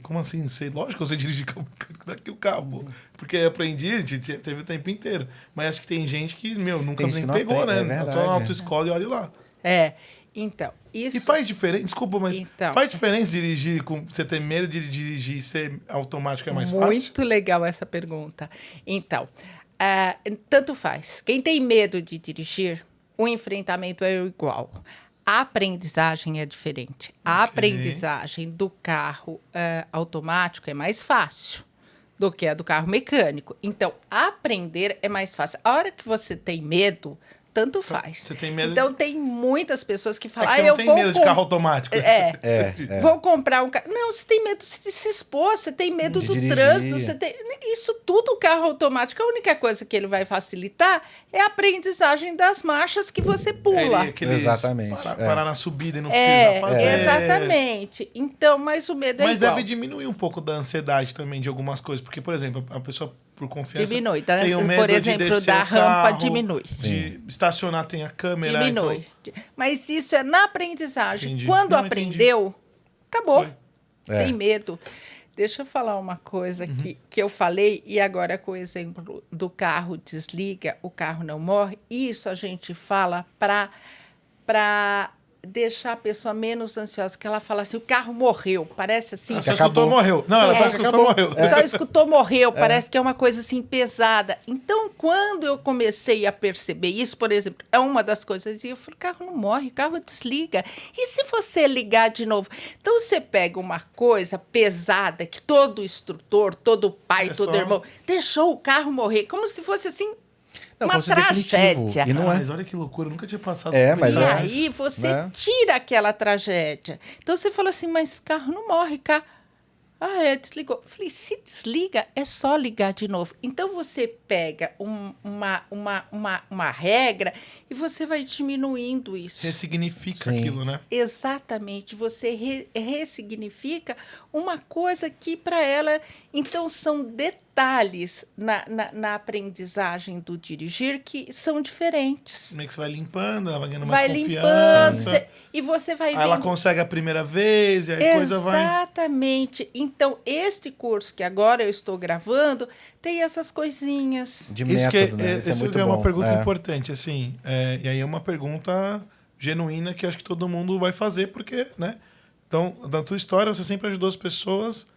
Como assim? Lógico que eu sei dirigir carro mecânico daqui o carro, pô. Porque eu aprendi, teve o tempo inteiro. Mas acho que tem gente que, nunca nem pegou, né? Eu tô na autoescola e olha lá. Então, isso... E faz diferença, desculpa, mas faz diferença dirigir com você ter medo de dirigir e ser automático é mais fácil? Muito legal essa pergunta. Então, tanto faz. Quem tem medo de dirigir, o enfrentamento é igual. A aprendizagem é diferente. A aprendizagem do carro automático é mais fácil do que a do carro mecânico. Então, aprender é mais fácil. A hora que você tem medo, tanto faz. Você tem medo então, tem muitas pessoas que falam... você não tem medo de carro automático. Vou comprar um carro... Não, você tem medo de se expor, você tem medo do trânsito. Isso tudo, o carro automático, a única coisa que ele vai facilitar é a aprendizagem das marchas que você pula. Exatamente. Parar na subida e não precisa fazer. Exatamente. Então, mas o medo é igual. Mas deve diminuir um pouco da ansiedade também de algumas coisas. Porque, por exemplo, a pessoa... por confiança. Diminui. Tem o medo por exemplo, da rampa diminui. De estacionar tem a câmera. Diminui. Então... Mas isso é na aprendizagem. Entendi. Quando aprendeu, acabou. Tem medo. Deixa eu falar uma coisa que eu falei, e agora com o exemplo do carro desliga, o carro não morre. Isso a gente fala para deixar a pessoa menos ansiosa, que ela fala assim, o carro morreu, parece assim... Ela só escutou, morreu. Não, ela só escutou, morreu. Só escutou, morreu, parece que é uma coisa assim pesada. Então, quando eu comecei a perceber isso, por exemplo, é uma das coisas, eu falei, carro não morre, carro desliga. E se você ligar de novo? Então, você pega uma coisa pesada, que todo instrutor, todo pai, todo irmão, deixou o carro morrer, como se fosse assim... uma tragédia. E não mas olha que loucura, eu nunca tinha passado por isso. E aí você tira aquela tragédia. Então você fala assim, mas carro não morre, carro... desligou. Eu falei, se desliga, é só ligar de novo. Então você pega uma regra e você vai diminuindo isso. Ressignifica aquilo, né? Exatamente. Você ressignifica uma coisa que para ela... Então são detalhes na aprendizagem do dirigir que são diferentes. Como é que você vai limpando, ela vai ganhando mais confiança. Limpando, e você vai vendo... Ela consegue a primeira vez, e aí a coisa vai... Exatamente. Então, este curso que agora eu estou gravando, tem essas coisinhas. De método, né? Isso é uma pergunta importante, assim. E aí é uma pergunta genuína que acho que todo mundo vai fazer, porque, né? Então, na tua história, você sempre ajudou as pessoas...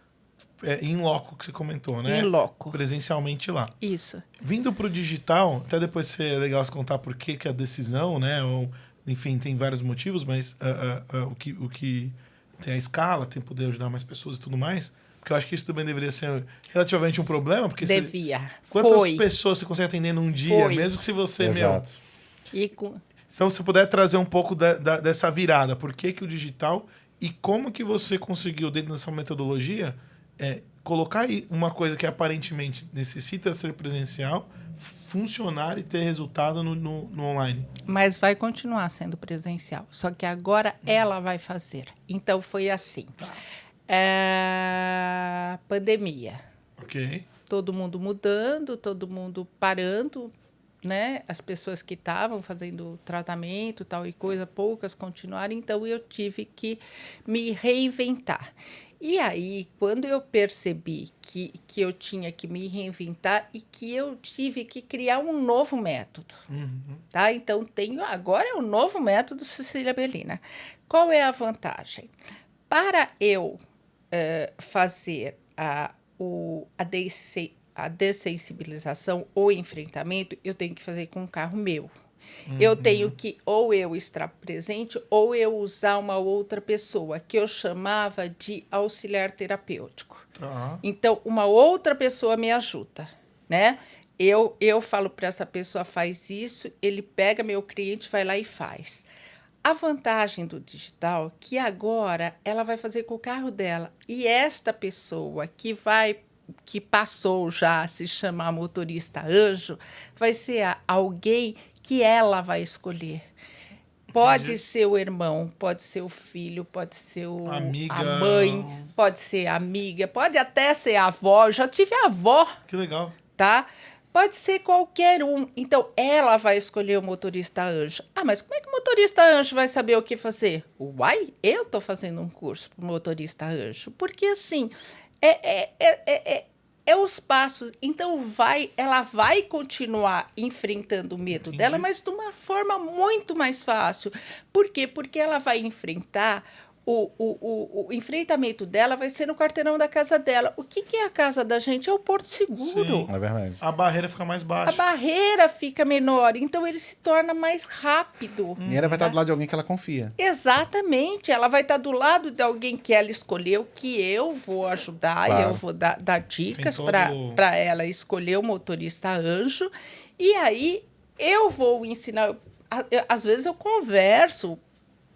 em loco, que você comentou, né? Em loco. Presencialmente lá. Isso. Vindo para o digital, até depois é legal você contar por que a decisão, né? Ou, enfim, tem vários motivos, mas o que tem a escala, tem poder ajudar mais pessoas e tudo mais. Porque eu acho que isso também deveria ser relativamente um problema. Porque quantas pessoas você consegue atender num dia, mesmo que se você... Exato. Então, se você puder trazer um pouco dessa virada, por que o digital e como que você conseguiu, dentro dessa metodologia... colocar aí uma coisa que aparentemente necessita ser presencial, funcionar e ter resultado no online. Mas vai continuar sendo presencial. Só que agora ela vai fazer. Então, foi assim. Pandemia. Ok. Todo mundo mudando, todo mundo parando, né? As pessoas que estavam fazendo tratamento, tal e coisa, poucas continuaram. Então, eu tive que me reinventar. E aí, quando eu percebi que eu tinha que me reinventar e que eu tive que criar um novo método, tá? Então, agora é o novo método Cecília Bellina. Qual é a vantagem? Para eu fazer a dessensibilização ou enfrentamento, eu tenho que fazer com um carro meu. Eu tenho que ou eu estar presente ou eu usar uma outra pessoa, que eu chamava de auxiliar terapêutico. Então, uma outra pessoa me ajuda, né? Eu falo para essa pessoa, faz isso, ele pega meu cliente, vai lá e faz. A vantagem do digital é que agora ela vai fazer com o carro dela. E esta pessoa que passou já a se chamar motorista anjo, vai ser alguém que ela vai escolher. Pode ser o irmão, pode ser o filho, pode ser a mãe, pode ser a amiga, pode até ser a avó. Eu já tive a avó. Que legal. Tá? Pode ser qualquer um. Então, ela vai escolher o motorista anjo. Mas como é que o motorista anjo vai saber o que fazer? Uai, eu estou fazendo um curso para o motorista anjo. Porque, assim, É os passos. Então, ela vai continuar enfrentando o medo dela, mas de uma forma muito mais fácil. Por quê? Porque ela vai enfrentar... O enfrentamento dela vai ser no quarteirão da casa dela. O que é a casa da gente? É o Porto Seguro. Sim. É verdade. A barreira fica mais baixa. A barreira fica menor, então ele se torna mais rápido. E ela vai estar do lado de alguém que ela confia. Exatamente. Ela vai estar do lado de alguém que ela escolheu, que eu vou ajudar, Claro. eu vou dar dicas Tem para ela escolher o motorista anjo. E aí eu vou ensinar. Às vezes eu converso,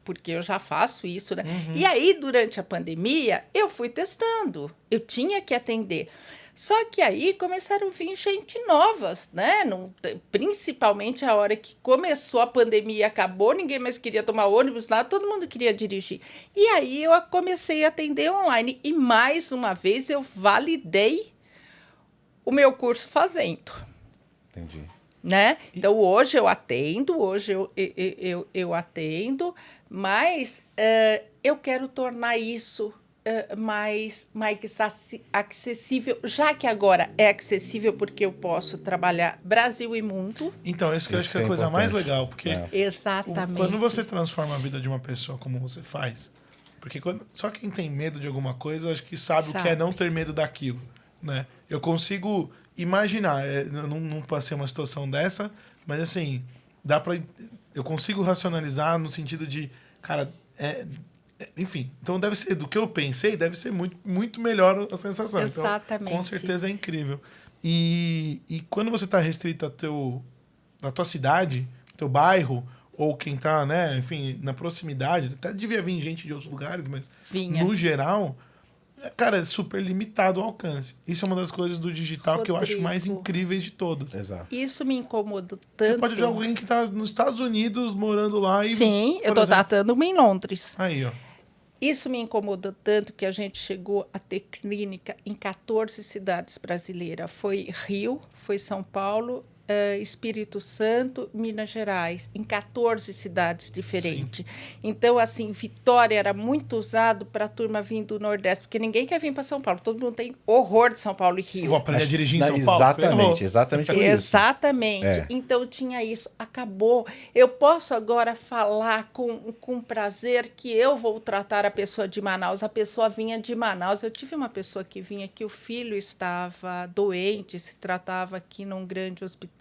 porque eu já faço isso, né? E aí, durante a pandemia, eu fui testando. Eu tinha que atender. Só que aí começaram a vir gente novas, né? Principalmente a hora que começou a pandemia, acabou, ninguém mais queria tomar ônibus lá, todo mundo queria dirigir. E aí eu comecei a atender online. E, mais uma vez, eu validei o meu curso fazendo. Entendi. Né? Então, hoje eu atendo, eu atendo, mas eu quero tornar isso mais acessível, já que agora é acessível porque eu posso trabalhar Brasil e mundo. Então, isso que eu acho que é a coisa mais legal, porque Exatamente. Quando você transforma a vida de uma pessoa como você faz, porque só quem tem medo de alguma coisa, eu acho que sabe o que é não ter medo daquilo, né? Eu consigo imaginar, eu não passei uma situação dessa, mas assim, eu consigo racionalizar no sentido de, cara, enfim, então deve ser, do que eu pensei, deve ser muito, muito melhor a sensação. Exatamente. Então, com certeza é incrível. E quando você está restrito à tua cidade, teu bairro, ou quem está, né, enfim, na proximidade, até devia vir gente de outros lugares, mas no geral, cara, é super limitado o alcance. Isso é uma das coisas do digital, Rodrigo, que eu acho mais incríveis de todas. Exato. Isso me incomoda tanto. Você pode ver alguém que está nos Estados Unidos, morando lá e... Sim, eu estou tratando em Londres. Aí, ó. Isso me incomodou tanto que a gente chegou a ter clínica em 14 cidades brasileiras. Foi Rio, foi São Paulo, Espírito Santo, Minas Gerais, em 14 cidades diferentes. Sim. Então, assim, Vitória era muito usado para a turma vir do Nordeste, porque ninguém quer vir para São Paulo. Todo mundo tem horror de São Paulo e Rio. Vou aprender a dirigir em São Paulo. Exatamente por isso. Exatamente. Então, tinha isso. Acabou. Eu posso agora falar com prazer que eu vou tratar a pessoa de Manaus. A pessoa vinha de Manaus. Eu tive uma pessoa que vinha que o filho estava doente, se tratava aqui num grande hospital,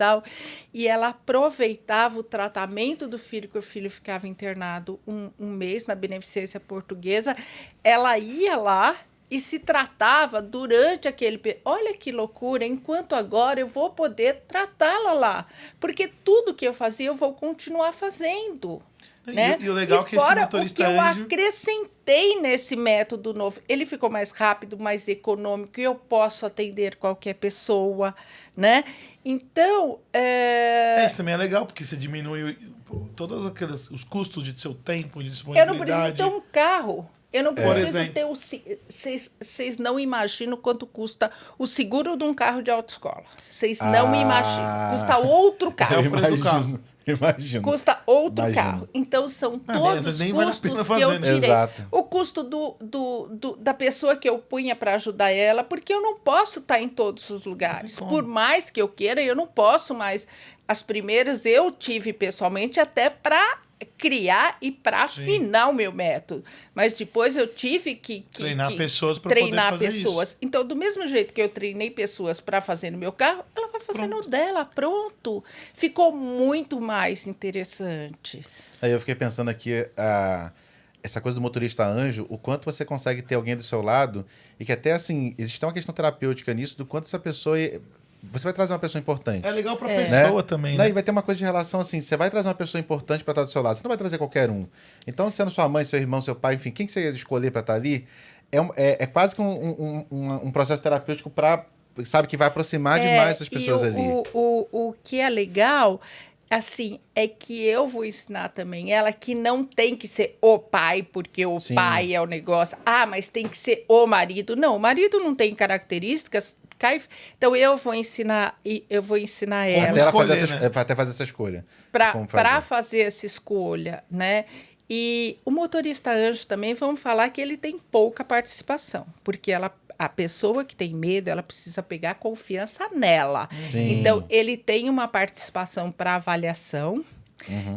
e ela aproveitava o tratamento do filho, que o filho ficava internado um mês na Beneficência Portuguesa. Ela ia lá e se tratava durante aquele... Olha que loucura, enquanto agora eu vou poder tratá-la lá, porque tudo que eu fazia eu vou continuar fazendo. Né? E o legal é que esse motorista anjo... eu acrescentei nesse método novo. Ele ficou mais rápido, mais econômico, e eu posso atender qualquer pessoa, né? Então... Isso também é legal, porque você diminui todos os custos de seu tempo, de disponibilidade. Eu não preciso ter um carro. Eu não preciso ter Vocês não imaginam quanto custa o seguro de um carro de autoescola. Vocês não imaginam. Custa outro carro. É o preço do carro. Imagino. Custa outro carro. Então, são todos os custos que eu tirei. Exato. O custo da pessoa que eu punha para ajudar ela, porque eu não posso estar em todos os lugares. Por mais que eu queira, eu não posso mais. As primeiras eu tive pessoalmente até para criar e para afinar o meu método. Mas depois eu tive que treinar pessoas para poder fazer isso. Então, do mesmo jeito que eu treinei pessoas para fazer no meu carro, ela vai fazer no dela, pronto. Ficou muito mais interessante. Aí eu fiquei pensando aqui, essa coisa do motorista anjo, o quanto você consegue ter alguém do seu lado, e que até, assim, existe uma questão terapêutica nisso, do quanto essa pessoa... Você vai trazer uma pessoa importante. É legal pra pessoa também, né? E vai ter uma coisa de relação assim, você vai trazer uma pessoa importante para estar do seu lado, você não vai trazer qualquer um. Então, sendo sua mãe, seu irmão, seu pai, enfim, quem que você escolher para estar ali, é quase que um processo terapêutico para, sabe, que vai aproximar demais essas pessoas ali. O que é legal, assim, é que eu vou ensinar também ela que não tem que ser o pai, porque o pai é o negócio. Mas tem que ser o marido. Não, o marido não tem características. Então eu vou ensinar ela até fazer essa escolha. Para fazer essa escolha, né? E o motorista anjo também, vamos falar que ele tem pouca participação, porque a pessoa que tem medo, ela precisa pegar confiança nela. Sim. Então, ele tem uma participação para avaliação,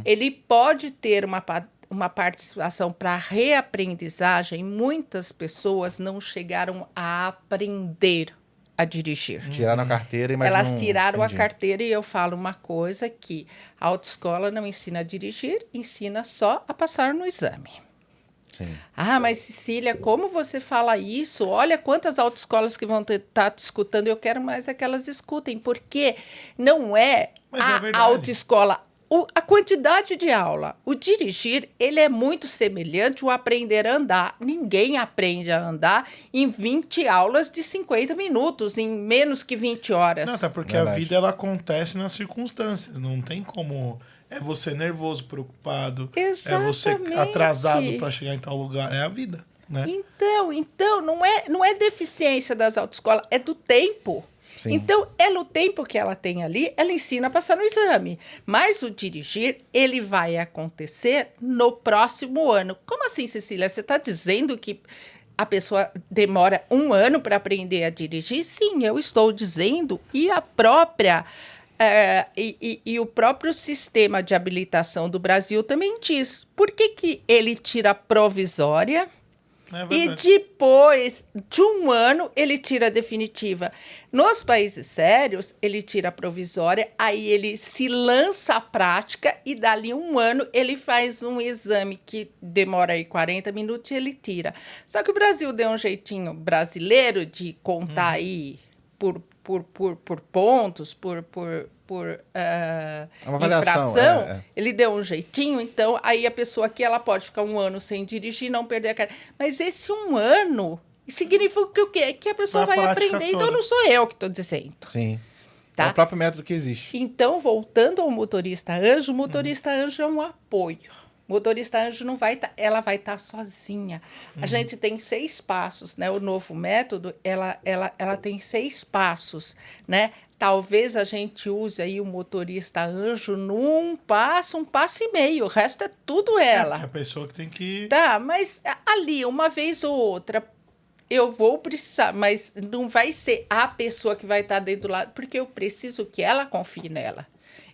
ele pode ter uma participação para reaprendizagem. Muitas pessoas não chegaram a aprender a dirigir. Tiraram a carteira, mas elas não... tiraram Entendi. a carteira e eu falo uma coisa que a autoescola não ensina a dirigir, ensina só a passar no exame. Sim. Ah, mas Cecília, como você fala isso? Olha quantas autoescolas que vão estar te escutando. Eu quero mais é que elas escutem, porque não é a autoescola. A quantidade de aula, o dirigir, ele é muito semelhante ao aprender a andar. Ninguém aprende a andar em 20 aulas de 50 minutos, em menos que 20 horas. Não, até porque a vida ela acontece nas circunstâncias. Não tem como... É você nervoso, preocupado. Exatamente. É você atrasado para chegar em tal lugar. É a vida, né? Então não é deficiência das autoescolas, é do tempo. Sim. Então, no tempo que ela tem ali, ela ensina a passar no exame. Mas o dirigir, ele vai acontecer no próximo ano. Como assim, Cecília? Você está dizendo que a pessoa demora 1 ano para aprender a dirigir? Sim, eu estou dizendo. E a própria... e o próprio sistema de habilitação do Brasil também diz. Por que ele tira a provisória... E depois de 1 ano, ele tira a definitiva. Nos países sérios, ele tira a provisória, aí ele se lança à prática e dali 1 ano ele faz um exame que demora aí 40 minutos e ele tira. Só que o Brasil deu um jeitinho brasileiro de contar aí por pontos, por infração, ele deu um jeitinho, então aí a pessoa aqui ela pode ficar 1 ano sem dirigir, não perder a carteira. Mas esse 1 ano significa que o quê? Que a pessoa vai aprender, toda. Então não sou eu que estou dizendo. Sim. Tá? É o próprio método que existe. Então, voltando ao motorista anjo, o motorista anjo é um apoio. Motorista anjo não vai ela vai estar sozinha. A gente tem 6 passos, né? O novo método, ela tem 6 passos, né? Talvez a gente use aí o motorista anjo num passo, 1,5 passos. O resto é tudo ela. É a pessoa que tem que... Tá, mas ali, uma vez ou outra, eu vou precisar, mas não vai ser a pessoa que vai estar dentro do lado, porque eu preciso que ela confie nela.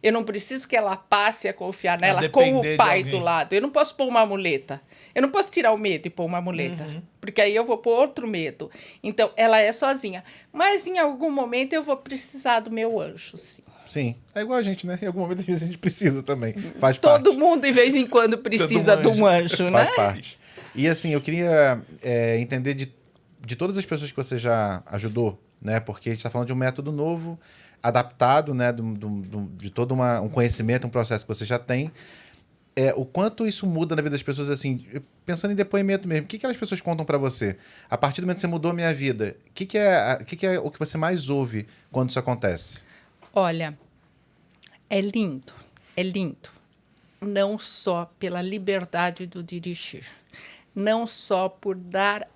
Eu não preciso que ela passe a confiar nela com o pai do lado. Eu não posso pôr uma muleta. Eu não posso tirar o medo e pôr uma muleta. Porque aí eu vou pôr outro medo. Então, ela é sozinha. Mas, em algum momento, eu vou precisar do meu anjo, sim. Sim. É igual a gente, né? Em algum momento, às vezes, a gente precisa também. Faz parte. Todo mundo, de vez em quando, precisa de um anjo, né? Faz parte. E, assim, eu queria entender de todas as pessoas que você já ajudou, né? Porque a gente está falando de um método novo, adaptado, né, de todo um conhecimento, um processo que você já tem, o quanto isso muda na vida das pessoas, assim, pensando em depoimento mesmo, o que aquelas pessoas contam para você? A partir do momento que você mudou a minha vida, o que é o que você mais ouve quando isso acontece? Olha, é lindo, não só pela liberdade do dirigir, não só por dar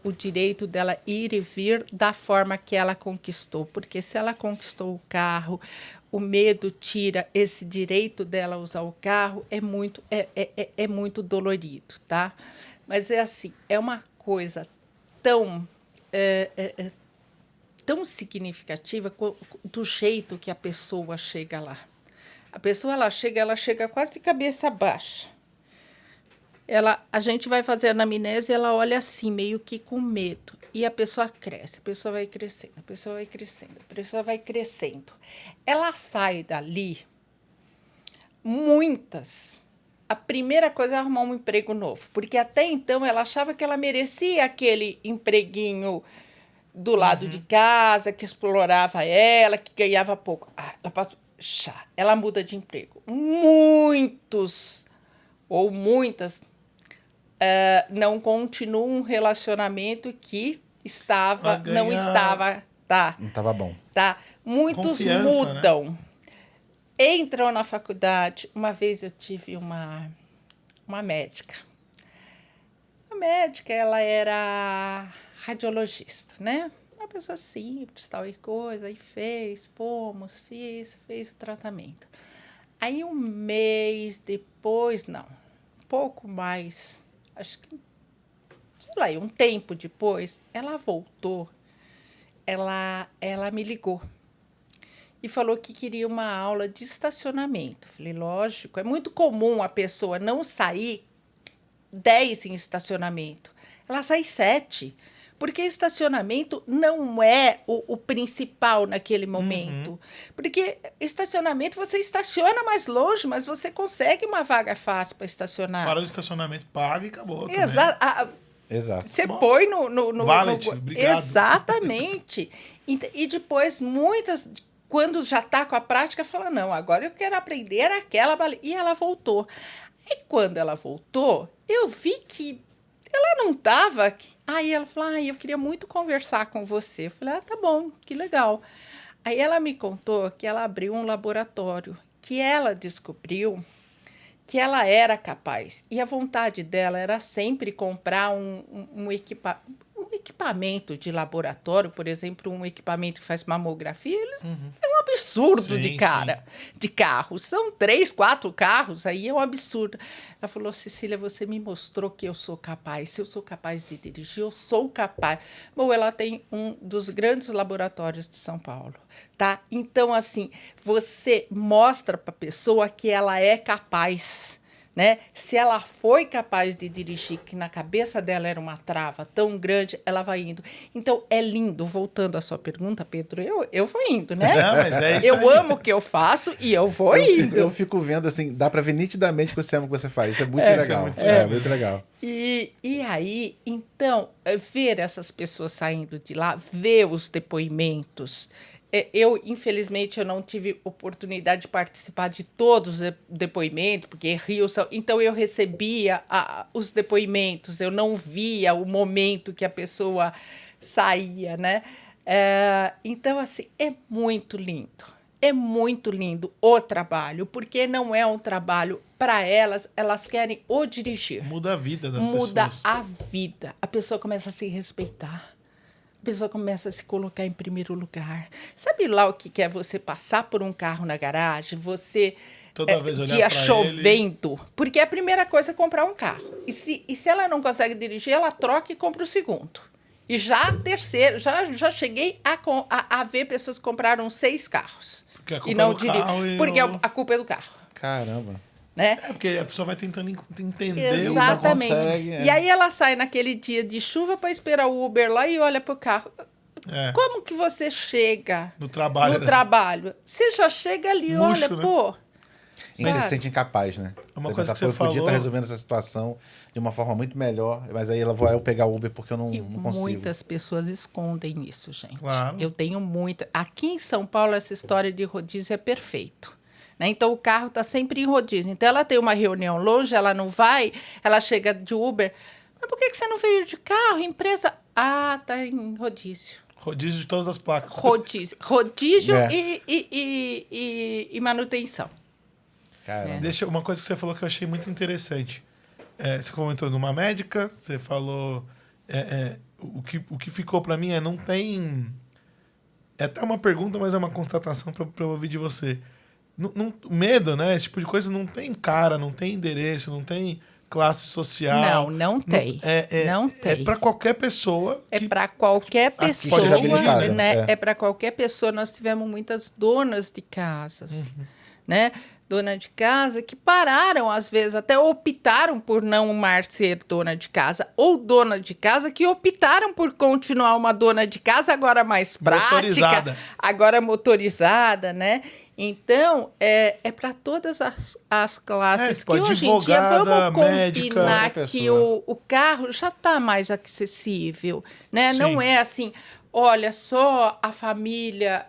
o direito dela ir e vir da forma que ela conquistou, porque se ela conquistou o carro, o medo tira esse direito dela usar o carro, é muito dolorido, tá? Mas é assim, é uma coisa tão significativa do jeito que a pessoa chega lá. A pessoa ela chega quase de cabeça baixa. A gente vai fazer a anamnese, ela olha assim, meio que com medo. E a pessoa cresce, a pessoa vai crescendo, a pessoa vai crescendo, a pessoa vai crescendo. Ela sai dali, muitas. A primeira coisa é arrumar um emprego novo, porque até então ela achava que ela merecia aquele empreguinho do lado de casa, que explorava ela, que ganhava pouco. Ela passou, ela muda de emprego. Muitos ou muitas não continuam um relacionamento que não estava, tá? Não estava bom. Tá? Muitos mudam. Né? Entram na faculdade. Uma vez eu tive uma médica. A médica, ela era radiologista, né? Uma pessoa simples, tal e coisa. Aí fez o tratamento. Aí 1 mês depois, não, um pouco mais, acho que, sei lá, um tempo depois, ela voltou ela me ligou e falou que queria uma aula de estacionamento. Falei, lógico, é muito comum a pessoa não sair 10 em estacionamento. Ela sai 7, porque estacionamento não é o principal naquele momento. Porque estacionamento, você estaciona mais longe, mas você consegue uma vaga fácil para estacionar. Para o estacionamento, paga e acabou. Exato. Você põe no valet, obrigado. Exatamente. E depois, quando já está com a prática, fala, não, agora eu quero aprender aquela baliza. E ela voltou. E quando ela voltou, eu vi que ela não estava... Aí ela falou, eu queria muito conversar com você. Eu falei, tá bom, que legal. Aí ela me contou que ela abriu um laboratório, que ela descobriu que ela era capaz. E a vontade dela era sempre comprar um equipamento de laboratório, por exemplo, um equipamento que faz mamografia, é um absurdo de carro. São 3, 4 carros, aí é um absurdo. Ela falou, Cecília, você me mostrou que eu sou capaz. Se eu sou capaz de dirigir, eu sou capaz. Bom, ela tem um dos grandes laboratórios de São Paulo, tá? Então, assim, você mostra para a pessoa que ela é capaz, né? Se ela foi capaz de dirigir, que na cabeça dela era uma trava tão grande, ela vai indo. Então, é lindo. Voltando à sua pergunta, Pedro, eu vou indo, né? Não, mas é isso eu amo o que eu faço e eu vou indo. Eu fico vendo, assim, dá pra ver nitidamente que você ama o que você faz. Isso é muito legal. Muito legal. E aí, então, ver essas pessoas saindo de lá, ver os depoimentos... infelizmente, eu não tive oportunidade de participar de todos os depoimentos, porque então eu recebia os depoimentos, eu não via o momento que a pessoa saía, né? Então, assim, é muito lindo o trabalho, porque não é um trabalho para elas querem o dirigir. Muda a vida das pessoas. Muda a vida. A pessoa começa a se respeitar. A pessoa começa a se colocar em primeiro lugar. Sabe lá o que é você passar por um carro na garagem, você toda vez olhar dia pra chovendo? ele. Porque a primeira coisa é comprar um carro. E se ela não consegue dirigir, ela troca e compra o segundo. E já a terceira, já cheguei a ver pessoas que compraram 6 carros. Porque a culpa e não é do carro. Porque a culpa é do carro. Caramba. Né? Porque a pessoa vai tentando entender. Exatamente. Não consegue, E aí ela sai naquele dia de chuva para esperar o Uber lá e olha pro carro. Como que você chega no trabalho? Você já chega ali, murcho, olha, né? pô. E você se sente incapaz, né? Uma coisa que você podia falou... estar resolvendo essa situação de uma forma muito melhor, mas aí ela vai pegar o Uber porque eu não consigo. Muitas pessoas escondem isso, gente. Claro. Eu tenho muita... Aqui em São Paulo, essa história de rodízio é perfeito. Né? Então, o carro está sempre em rodízio. Então, ela tem uma reunião longe, ela não vai, ela chega de Uber. Mas por que você não veio de carro? Empresa... tá em rodízio. Rodízio de todas as placas. Rodízio e manutenção. Deixa uma coisa que você falou que eu achei muito interessante. Você comentou numa médica, você falou... o que ficou para mim não tem... É até uma pergunta, mas é uma constatação para eu ouvir de você. Medo, né? Esse tipo de coisa não tem cara, não tem endereço, não tem classe social. Não tem. Não tem. É para qualquer pessoa. É para qualquer pessoa, né? É para qualquer pessoa. Nós tivemos muitas donas de casas, né? Dona de casa que pararam, às vezes, até optaram por não mais ser dona de casa, ou dona de casa que optaram por continuar uma dona de casa, agora mais prática, agora motorizada, né? Então, é para todas as classes que hoje em dia vamos combinar que o carro já está mais acessível, né? Não é assim, olha, só a família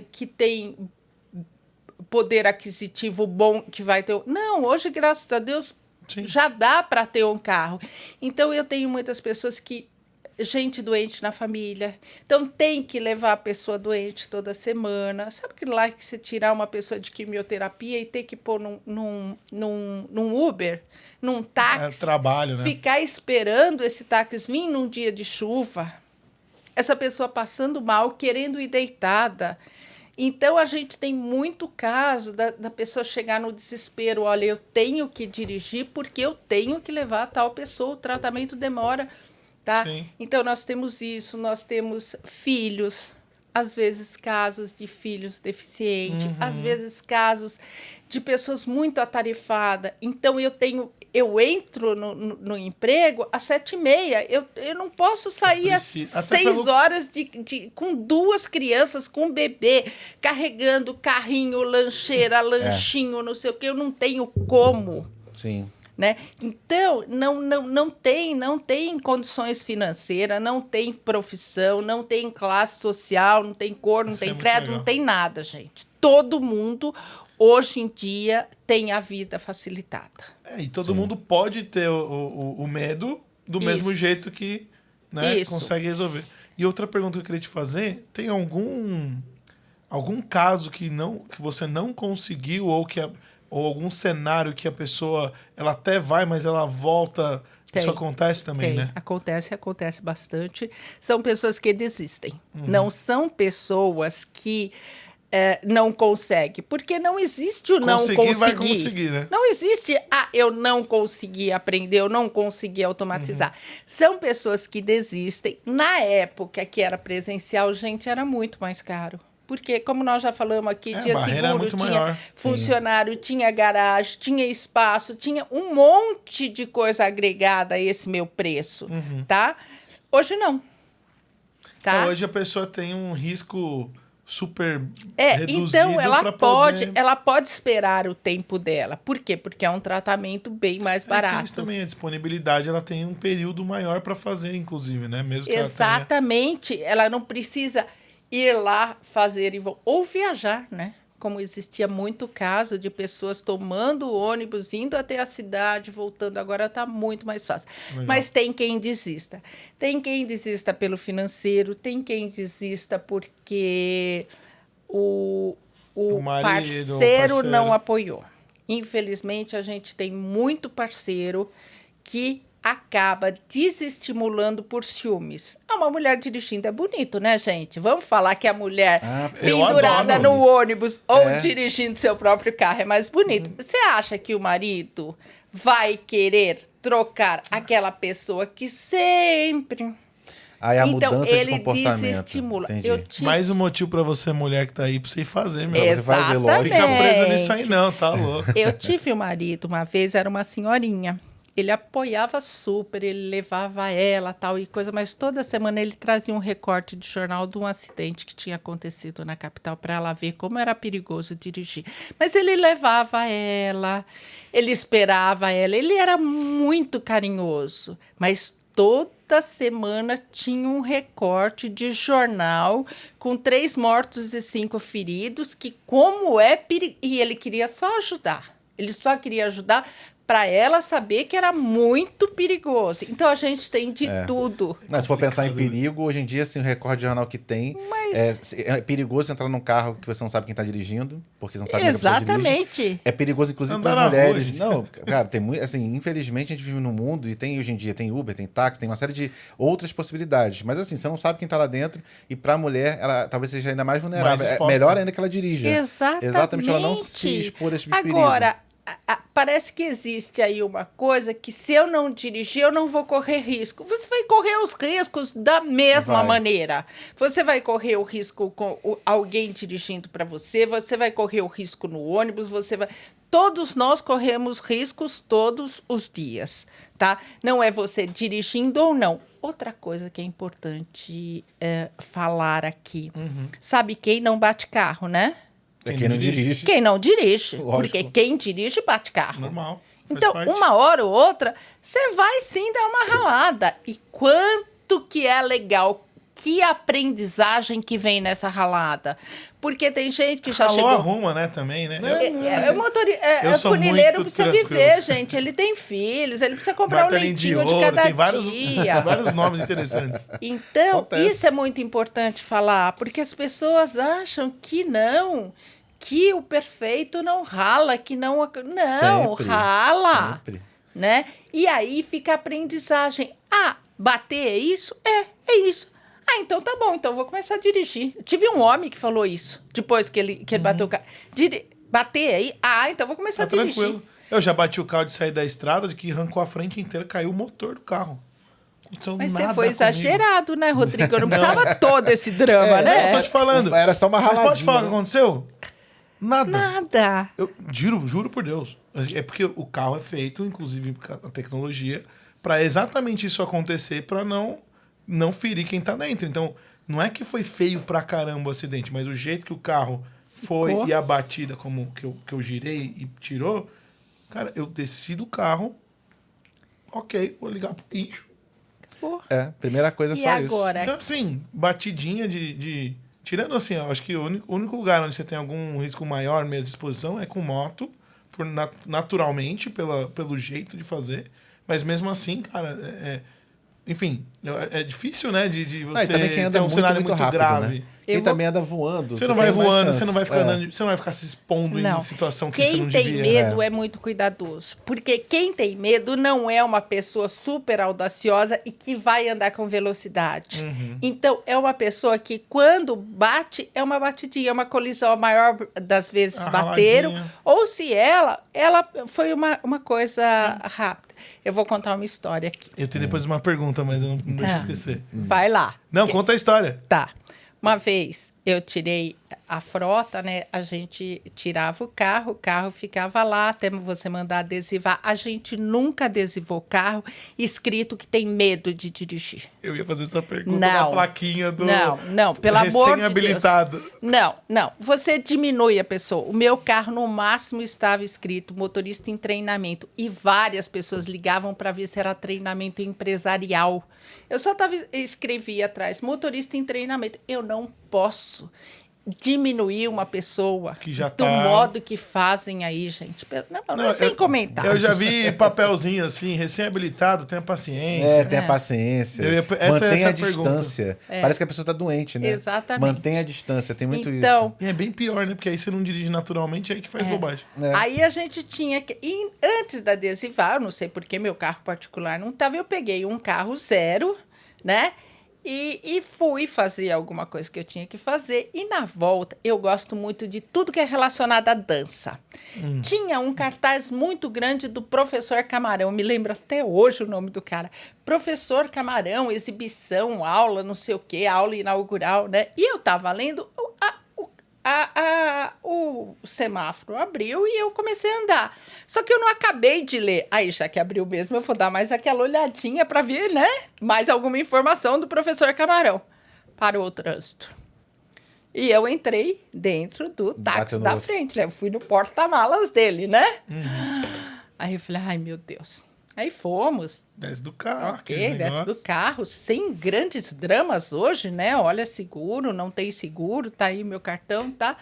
que tem poder aquisitivo bom que vai ter. Não, hoje, graças a Deus, já dá para ter um carro. Então, eu tenho muitas pessoas gente doente na família. Então, tem que levar a pessoa doente toda semana. Sabe que lá que você tirar uma pessoa de quimioterapia e ter que pôr num Uber, num táxi, trabalho, né? Ficar esperando esse táxi vir num dia de chuva, essa pessoa passando mal, querendo ir deitada. Então, a gente tem muito caso da pessoa chegar no desespero. Olha, eu tenho que dirigir porque eu tenho que levar a tal pessoa, o tratamento demora. tá? Sim. Então, nós temos isso, nós temos filhos, às vezes casos de filhos deficientes, às vezes casos de pessoas muito atarefadas. Então, eu entro no emprego às 7h30. Eu não posso sair às 6 horas com 2 crianças, com um bebê, carregando carrinho, lancheira, lanchinho, não sei o quê. Eu não tenho como. Sim. Né? Então, não tem condições financeiras, não tem profissão, não tem classe social, não tem cor, não tem credo, não tem nada, gente. Todo mundo, hoje em dia, tem a vida facilitada. E todo mundo pode ter o medo do mesmo jeito que, né, consegue resolver. E outra pergunta que eu queria te fazer, tem algum caso que você não conseguiu ou algum cenário que a pessoa, ela até vai, mas ela volta... Isso acontece também, né? Acontece bastante. São pessoas que desistem. Não são pessoas que não conseguem. Porque não existe o não conseguir. Vai conseguir, né? Não existe, eu não consegui aprender, eu não consegui automatizar. São pessoas que desistem. Na época que era presencial, gente, era muito mais caro. Porque, como nós já falamos aqui, tinha seguro, tinha maior. Funcionário, tinha garagem, tinha espaço, tinha um monte de coisa agregada a esse meu preço, tá? Hoje não. Tá? Hoje a pessoa tem um risco super reduzido. Então ela pode esperar o tempo dela. Por quê? Porque é um tratamento bem mais barato. Isso também, a disponibilidade, ela tem um período maior para fazer, inclusive, né? Mesmo que exatamente. Ela não precisa ir lá fazer ou viajar, né? Como existia muito caso de pessoas tomando o ônibus, indo até a cidade, voltando. Agora está muito mais fácil. Legal. Mas tem quem desista. Tem quem desista pelo financeiro, tem quem desista porque o parceiro não apoiou. Infelizmente, a gente tem muito parceiro que acaba desestimulando por ciúmes. Uma mulher dirigindo é bonito, né, gente? Vamos falar que a mulher pendurada no ônibus ou dirigindo seu próprio carro é mais bonito. Você acha que o marido vai querer trocar aquela pessoa que sempre... Então, ele desestimula. Mais um motivo para você, mulher que tá aí, para você ir fazer, meu. Exatamente. Você vai fazer, fica presa nisso aí não, tá louco. Eu tive um marido, uma vez, era uma senhorinha. Ele apoiava super, ele levava ela, tal e coisa, mas toda semana ele trazia um recorte de jornal de um acidente que tinha acontecido na capital para ela ver como era perigoso dirigir. Mas ele levava ela, ele esperava ela, ele era muito carinhoso, mas toda semana tinha um recorte de jornal com 3 mortos e 5 feridos, que e ele queria só ajudar. Ele só queria ajudar para ela saber que era muito perigoso. Então, a gente tem de tudo. Se for pensar em perigo, hoje em dia, assim, o recorde de jornal que tem... É perigoso entrar num carro que você não sabe quem está dirigindo, porque você não sabe quem a pessoa dirige. É perigoso, inclusive, para as mulheres. Não, cara, tem muito... Assim, infelizmente, a gente vive num mundo e tem, hoje em dia, tem Uber, tem táxi, tem uma série de outras possibilidades. Mas, assim, você não sabe quem está lá dentro e para a mulher, ela talvez seja ainda mais vulnerável. É melhor ainda que ela dirija. Exatamente. Ela não se expor a esse perigo. Agora... Parece que existe aí uma coisa que se eu não dirigir, eu não vou correr risco. Você vai correr os riscos da mesma maneira. Você vai correr o risco com alguém dirigindo para você, você vai correr o risco no ônibus, todos nós corremos riscos todos os dias, tá? Não é você dirigindo ou não. Outra coisa que é importante falar aqui. Sabe quem não bate carro, né? Quem não dirige. Quem não dirige. Lógico. Porque quem dirige bate carro. Normal. Então, uma hora ou outra, você vai sim dar uma ralada. E quanto que é legal, que aprendizagem que vem nessa ralada. Porque tem gente que já chegou... arruma, né, também, né? É funileiro precisa viver, gente. Ele tem filhos, ele precisa comprar um leitinho de cada tem dia. vários nomes interessantes. Então, isso é muito importante falar, porque as pessoas acham que não, que o perfeito não rala, que não... Não, sempre, rala. Sempre. Né? E aí fica a aprendizagem. Bater é isso? É isso. Então tá bom, então eu vou começar a dirigir. Eu tive um homem que falou isso, depois que ele bateu o carro. Bater aí? Então eu vou começar a dirigir. Tranquilo. Eu já bati o carro de sair da estrada, de que arrancou a frente inteira, caiu o motor do carro. Mas você foi exagerado, né, Rodrigo? Eu não precisava todo esse drama, né? Eu tô te falando. Era só uma raladinha. Mas pode falar o que aconteceu? Nada. Eu juro por Deus. É porque o carro é feito, inclusive a tecnologia, para exatamente isso acontecer, para não ferir quem tá dentro. Então, não é que foi feio pra caramba o acidente, mas o jeito que o carro foi e a batida como que eu girei e tirou, cara, eu desci do carro, ok, vou ligar pro guincho. Primeira coisa é só agora? isso. Então, assim, batidinha de... Tirando assim, eu acho que o único lugar onde você tem algum risco maior mesmo de exposição é com moto, naturalmente, pelo jeito de fazer. Mas mesmo assim, cara, enfim, é difícil, né, de você também quem anda ter um cenário muito rápido, grave. Né? Quem também anda voando. Você não vai voando, você não vai ficar andando, você não vai ficar se expondo em situação que você não devia. Quem tem medo é muito cuidadoso. Porque quem tem medo não é uma pessoa super audaciosa e que vai andar com velocidade. Então, é uma pessoa que, quando bate, é uma batidinha, é uma colisão. A maior das vezes bateram. Ou se ela foi uma coisa rápida. Eu vou contar uma história aqui. Eu tenho depois uma pergunta, mas eu não deixo esquecer. Vai lá. Não, conta a história. Tá. Uma vez eu tirei a frota, né? A gente tirava o carro ficava lá até você mandar adesivar. A gente nunca adesivou o carro escrito que tem medo de dirigir. Eu ia fazer essa pergunta na plaquinha do Não, pelo amor de Deus. Recém-habilitado. Não. Você diminui a pessoa. O meu carro, no máximo, estava escrito motorista em treinamento. E várias pessoas ligavam para ver se era treinamento empresarial. Eu só escrevi atrás, motorista em treinamento. Eu não posso diminuir uma pessoa que já do modo que fazem aí, gente. Não, sem comentar. Eu já vi papelzinho assim, recém-habilitado, tenha paciência. Tenha paciência. Mantenha a distância. Parece que a pessoa tá doente, né? Exatamente. Mantenha a distância, tem muito isso. E é bem pior, né? Porque aí você não dirige naturalmente, é aí que faz bobagem. Aí a gente tinha que... E antes da adesivar, eu não sei porque meu carro particular não estava, eu peguei um carro zero, né? E fui fazer alguma coisa que eu tinha que fazer. E na volta, eu gosto muito de tudo que é relacionado à dança. Tinha um cartaz muito grande do Professor Camarão. Eu me lembro até hoje o nome do cara. Professor Camarão, exibição, aula, não sei o quê, aula inaugural, né? E eu estava lendo... O semáforo abriu e eu comecei a andar. Só que eu não acabei de ler. Aí, já que abriu mesmo, eu vou dar mais aquela olhadinha para ver, né? Mais alguma informação do Professor Camarão. Parou o trânsito. E eu entrei dentro do táxi da frente. Né? Eu fui no porta-malas dele, né? Aí eu falei, ai, meu Deus. Aí fomos. Desce do carro. Ok, desce do carro. Sem grandes dramas hoje, né? Olha, seguro, não tem seguro, tá aí meu cartão, tá?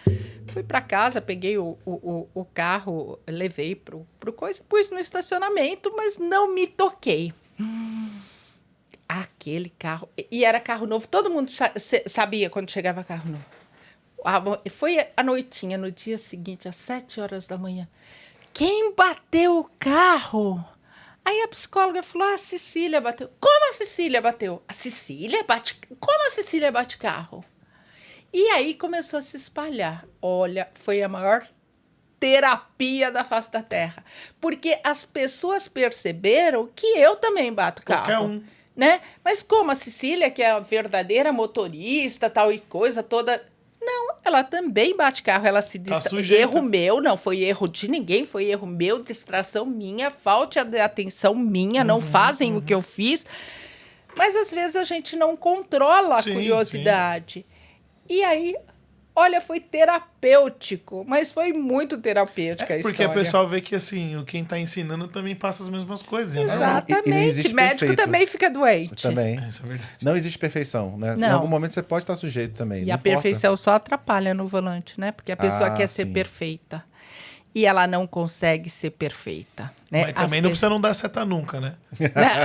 Fui para casa, peguei o carro, levei pro coisa, pus no estacionamento, mas não me toquei. Aquele carro... E era carro novo, todo mundo sabia quando chegava carro novo. Foi à noitinha, no dia seguinte, às 7 horas da manhã. Quem bateu o carro? Aí a psicóloga falou, a Cecília bateu. Como a Cecília bateu? A Cecília bate... Como a Cecília bate carro? E aí começou a se espalhar. Olha, foi a maior terapia da face da Terra. Porque as pessoas perceberam que eu também bato carro. Qualquer um. Né? Mas como a Cecília, que é a verdadeira motorista, tal e coisa toda... Não, ela também bate carro, ela se erro meu, não foi erro de ninguém, foi erro meu, distração minha, falta de atenção minha, não fazem o que eu fiz. Mas às vezes a gente não controla a curiosidade. E aí, olha, foi terapêutico, mas foi muito terapêutica a história. Porque o pessoal vê que assim, quem está ensinando também passa as mesmas coisas. Exatamente, e médico também fica doente. Também. Isso é verdade. Não existe perfeição, né? Não. Em algum momento você pode estar sujeito também. E a perfeição só atrapalha no volante, né? Porque a pessoa quer ser perfeita. E ela não consegue ser perfeita. Né? Mas também não precisa não dar seta nunca, né?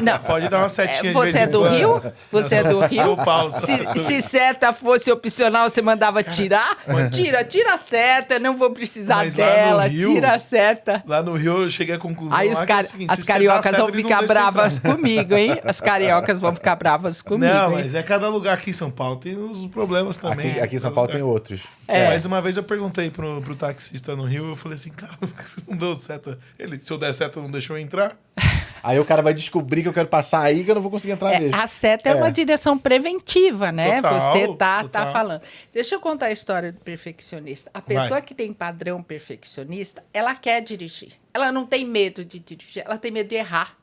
Não. Pode dar uma setinha de Você vez é do Rio? Você é do Rio? São Paulo. Se seta fosse opcional, você mandava tirar? Tira a seta, não vou precisar dela. Rio, tira a seta. Lá no Rio eu cheguei à conclusão. Aí as cariocas vão ficar bravas comigo, hein? As cariocas vão ficar bravas comigo. Não, mas é cada lugar aqui em São Paulo tem os problemas também. Aqui em São Paulo tem outros. Mas uma vez eu perguntei pro taxista no Rio, eu falei assim, cara, por que vocês não deu seta? Ele, se eu der seta, não deixou eu entrar? Aí o cara vai descobrir que eu quero passar aí que eu não vou conseguir entrar mesmo. A seta é uma direção preventiva, né? Total, Você tá falando. Deixa eu contar a história do perfeccionista. A pessoa que tem padrão perfeccionista, ela quer dirigir. Ela não tem medo de dirigir, ela tem medo de errar.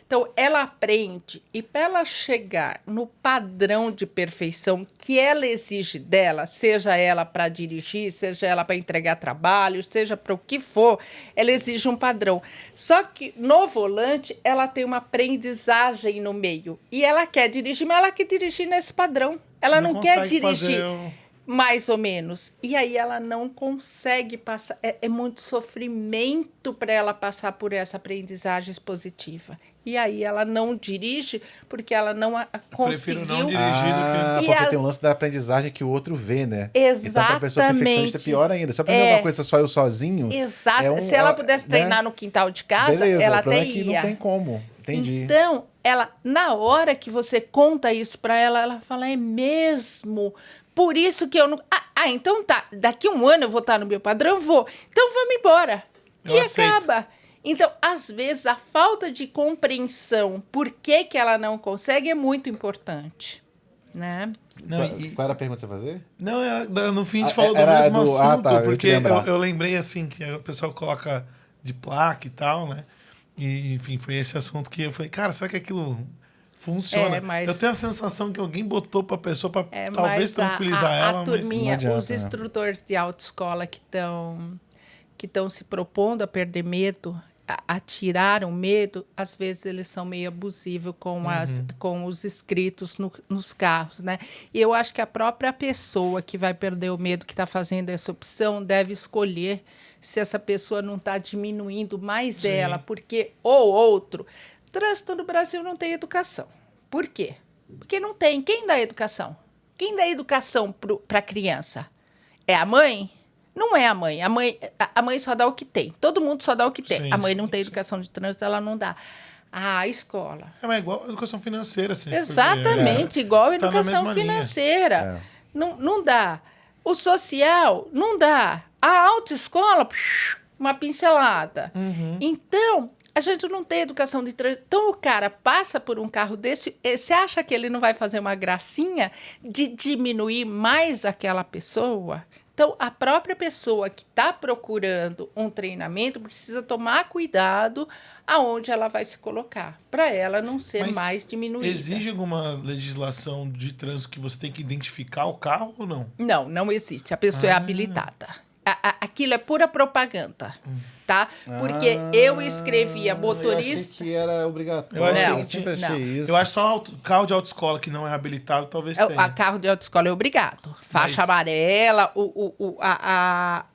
Então, ela aprende, e para ela chegar no padrão de perfeição que ela exige dela, seja ela para dirigir, seja ela para entregar trabalho, seja para o que for, ela exige um padrão. Só que no volante, ela tem uma aprendizagem no meio. E ela quer dirigir, mas ela quer dirigir nesse padrão. Ela não quer dirigir mais ou menos. E aí ela não consegue passar. É muito sofrimento para ela passar por essa aprendizagem positiva. E aí ela não dirige porque ela não conseguiu. Prefiro não dirigir do que... Porque tem um lance da aprendizagem que o outro vê, né? Exatamente. Então, para a pessoa perfeccionista é pior ainda. Se eu aprender alguma coisa só eu sozinho... Exato. Se ela pudesse treinar no quintal de casa, ela até ia. Não tem como. Entendi. Então, ela, na hora que você conta isso para ela, ela fala, é mesmo... Por isso que eu não... então tá. Daqui 1 ano eu vou estar no meu padrão? Vou. Então vamos embora. E acaba. Então, às vezes, a falta de compreensão por que ela não consegue é muito importante. Né? Qual era a pergunta que você ia fazer? Não, no fim a gente falou do mesmo assunto. Porque eu lembrei assim, que o pessoal coloca de placa e tal, né? E, enfim, foi esse assunto que eu falei, cara, será que aquilo... funciona. Eu tenho a sensação que alguém botou para a pessoa para talvez tranquilizar ela. A turminha, os instrutores de autoescola que estão se propondo a perder medo, a tirar o medo, às vezes eles são meio abusivos com os inscritos nos carros, né? E eu acho que a própria pessoa que vai perder o medo, que está fazendo essa opção, deve escolher se essa pessoa não está diminuindo mais ela, porque ou outro... Trânsito no Brasil não tem educação. Por quê? Porque não tem. Quem dá educação? Quem dá educação para a criança? É a mãe? Não é a mãe. A mãe só dá o que tem. Todo mundo só dá o que tem. Sim, a mãe não tem educação de trânsito, ela não dá. A escola. É igual a educação financeira. Assim, exatamente, igual a educação financeira. Não dá. O social, não dá. A autoescola, uma pincelada. Então... A gente não tem educação de trânsito. Então, o cara passa por um carro desse, você acha que ele não vai fazer uma gracinha de diminuir mais aquela pessoa? Então, a própria pessoa que está procurando um treinamento precisa tomar cuidado aonde ela vai se colocar, para ela não ser mais diminuída. Exige alguma legislação de trânsito que você tem que identificar o carro ou não? Não existe. A pessoa é habilitada. Aquilo é pura propaganda. Tá? Porque eu escrevia motorista... Eu achei que era obrigatório. Eu sempre achei isso. Eu acho só carro de autoescola que não é habilitado, talvez tenha. Carro de autoescola é obrigado. Faixa amarela,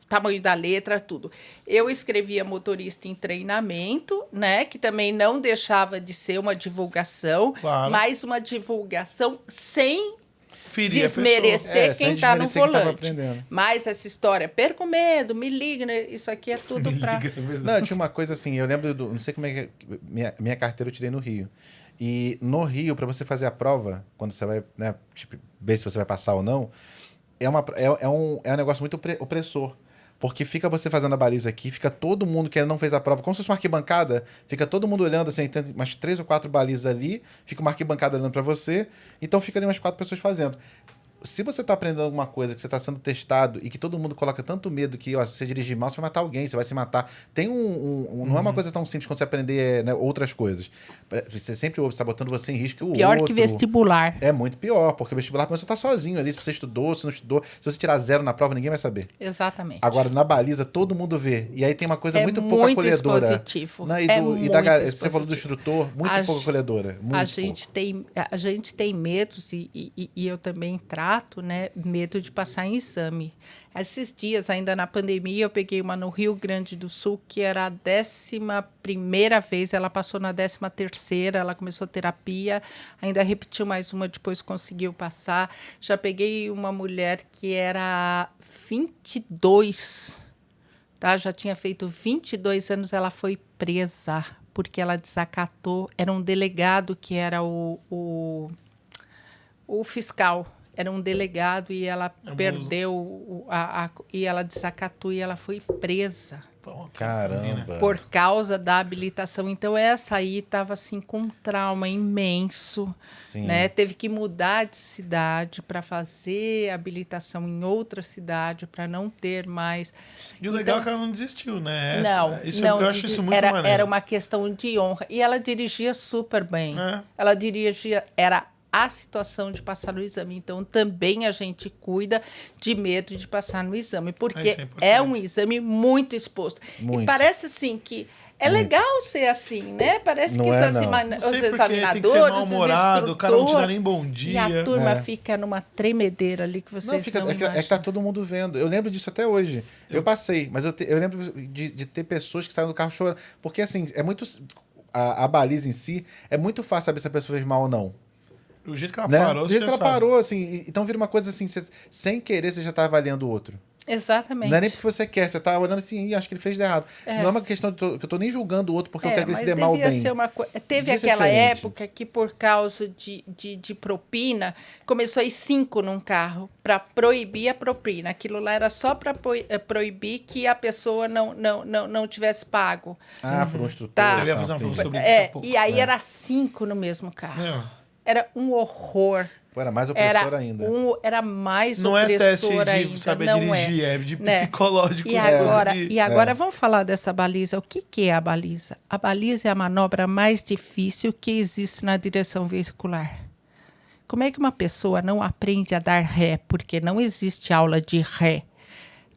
tamanho da letra, tudo. Eu escrevia motorista em treinamento, né? Que também não deixava de ser uma divulgação, mas uma divulgação sem... desmerecer quem está no volante. Mas essa história, perco medo, me liga, né? Isso aqui é tudo para... Não, tinha uma coisa assim, eu lembro, não sei como é que... Minha carteira eu tirei no Rio. E no Rio, para você fazer a prova, quando você vai, né, tipo, ver se você vai passar ou não, é um negócio muito opressor. Porque fica você fazendo a baliza aqui, fica todo mundo que não fez a prova, como se fosse uma arquibancada, fica todo mundo olhando, assim, tem umas 3 ou 4 balizas ali, fica uma arquibancada olhando para você, então fica ali umas 4 pessoas fazendo. Se você está aprendendo alguma coisa, que você está sendo testado e que todo mundo coloca tanto medo que, se você dirigir mal, você vai matar alguém, você vai se matar. Tem não é uma coisa tão simples quando você aprender, né, outras coisas. Você sempre está botando você em risco. Pior que vestibular. É muito pior, porque o vestibular você está sozinho ali. Se você estudou, se não estudou, se você tirar 0 na prova, ninguém vai saber. Exatamente. Agora, na baliza, todo mundo vê. E aí tem uma coisa muito pouco acolhedora. Expositivo. Né? Você falou do instrutor, muito pouco acolhedora. A gente tem medos, e eu também trato, né, medo de passar em exame. Esses dias, ainda na pandemia, eu peguei uma no Rio Grande do Sul, que era a 11ª vez, ela passou na 13ª, ela começou terapia, ainda repetiu mais uma, depois conseguiu passar. Já peguei uma mulher que era 22, tá? Já tinha feito 22 anos, ela foi presa, porque ela desacatou, era um delegado que era o fiscal. Era um delegado e ela perdeu, e ela desacatou e ela foi presa. Caramba. Por causa da habilitação. Então, essa aí estava assim, com um trauma imenso. Sim. Né? Teve que mudar de cidade para fazer habilitação em outra cidade, para não ter mais. E o legal é que ela não desistiu, né? Eu acho isso muito maneiro. Era uma questão de honra. E ela dirigia super bem. Ela dirigia... Era a situação de passar no exame. Então, também a gente cuida de medo de passar no exame, porque é um exame muito exposto. Muito. E parece, assim, que é legal ser assim, né? Parece não que os examinadores, tem que ser mal-humorado, o cara não te dá nem bom dia. E a turma fica numa tremedeira ali que vocês não imaginam. É que tá todo mundo vendo. Eu lembro disso até hoje. Eu passei, mas eu lembro de ter pessoas que saíram do carro chorando. Porque, assim, é muito... A baliza em si, é muito fácil saber se a pessoa fez mal ou não. O jeito que ela né? parou, do jeito que ela parou, assim. Então vira uma coisa assim, sem querer, você já tá avaliando o outro. Exatamente. Não é nem porque você quer, você tá olhando assim, acho que ele fez de errado. Não é uma questão que eu tô nem julgando o outro porque eu quero que ele se dê mal ou bem. Teve aquela época que, por causa de propina, começou a ir 5 num carro para proibir a propina. Aquilo lá era só para proibir que a pessoa não tivesse pago. Por um instrutor. Tá. Eu ia fazer uma pergunta sobre isso. E aí era 5 no mesmo carro. Era um horror. Era mais opressor ainda. Era mais não opressor ainda. Não é teste de saber não dirigir, é de psicológico. E agora vamos falar dessa baliza. O que é a baliza? A baliza é a manobra mais difícil que existe na direção veicular. Como é que uma pessoa não aprende a dar ré? Porque não existe aula de ré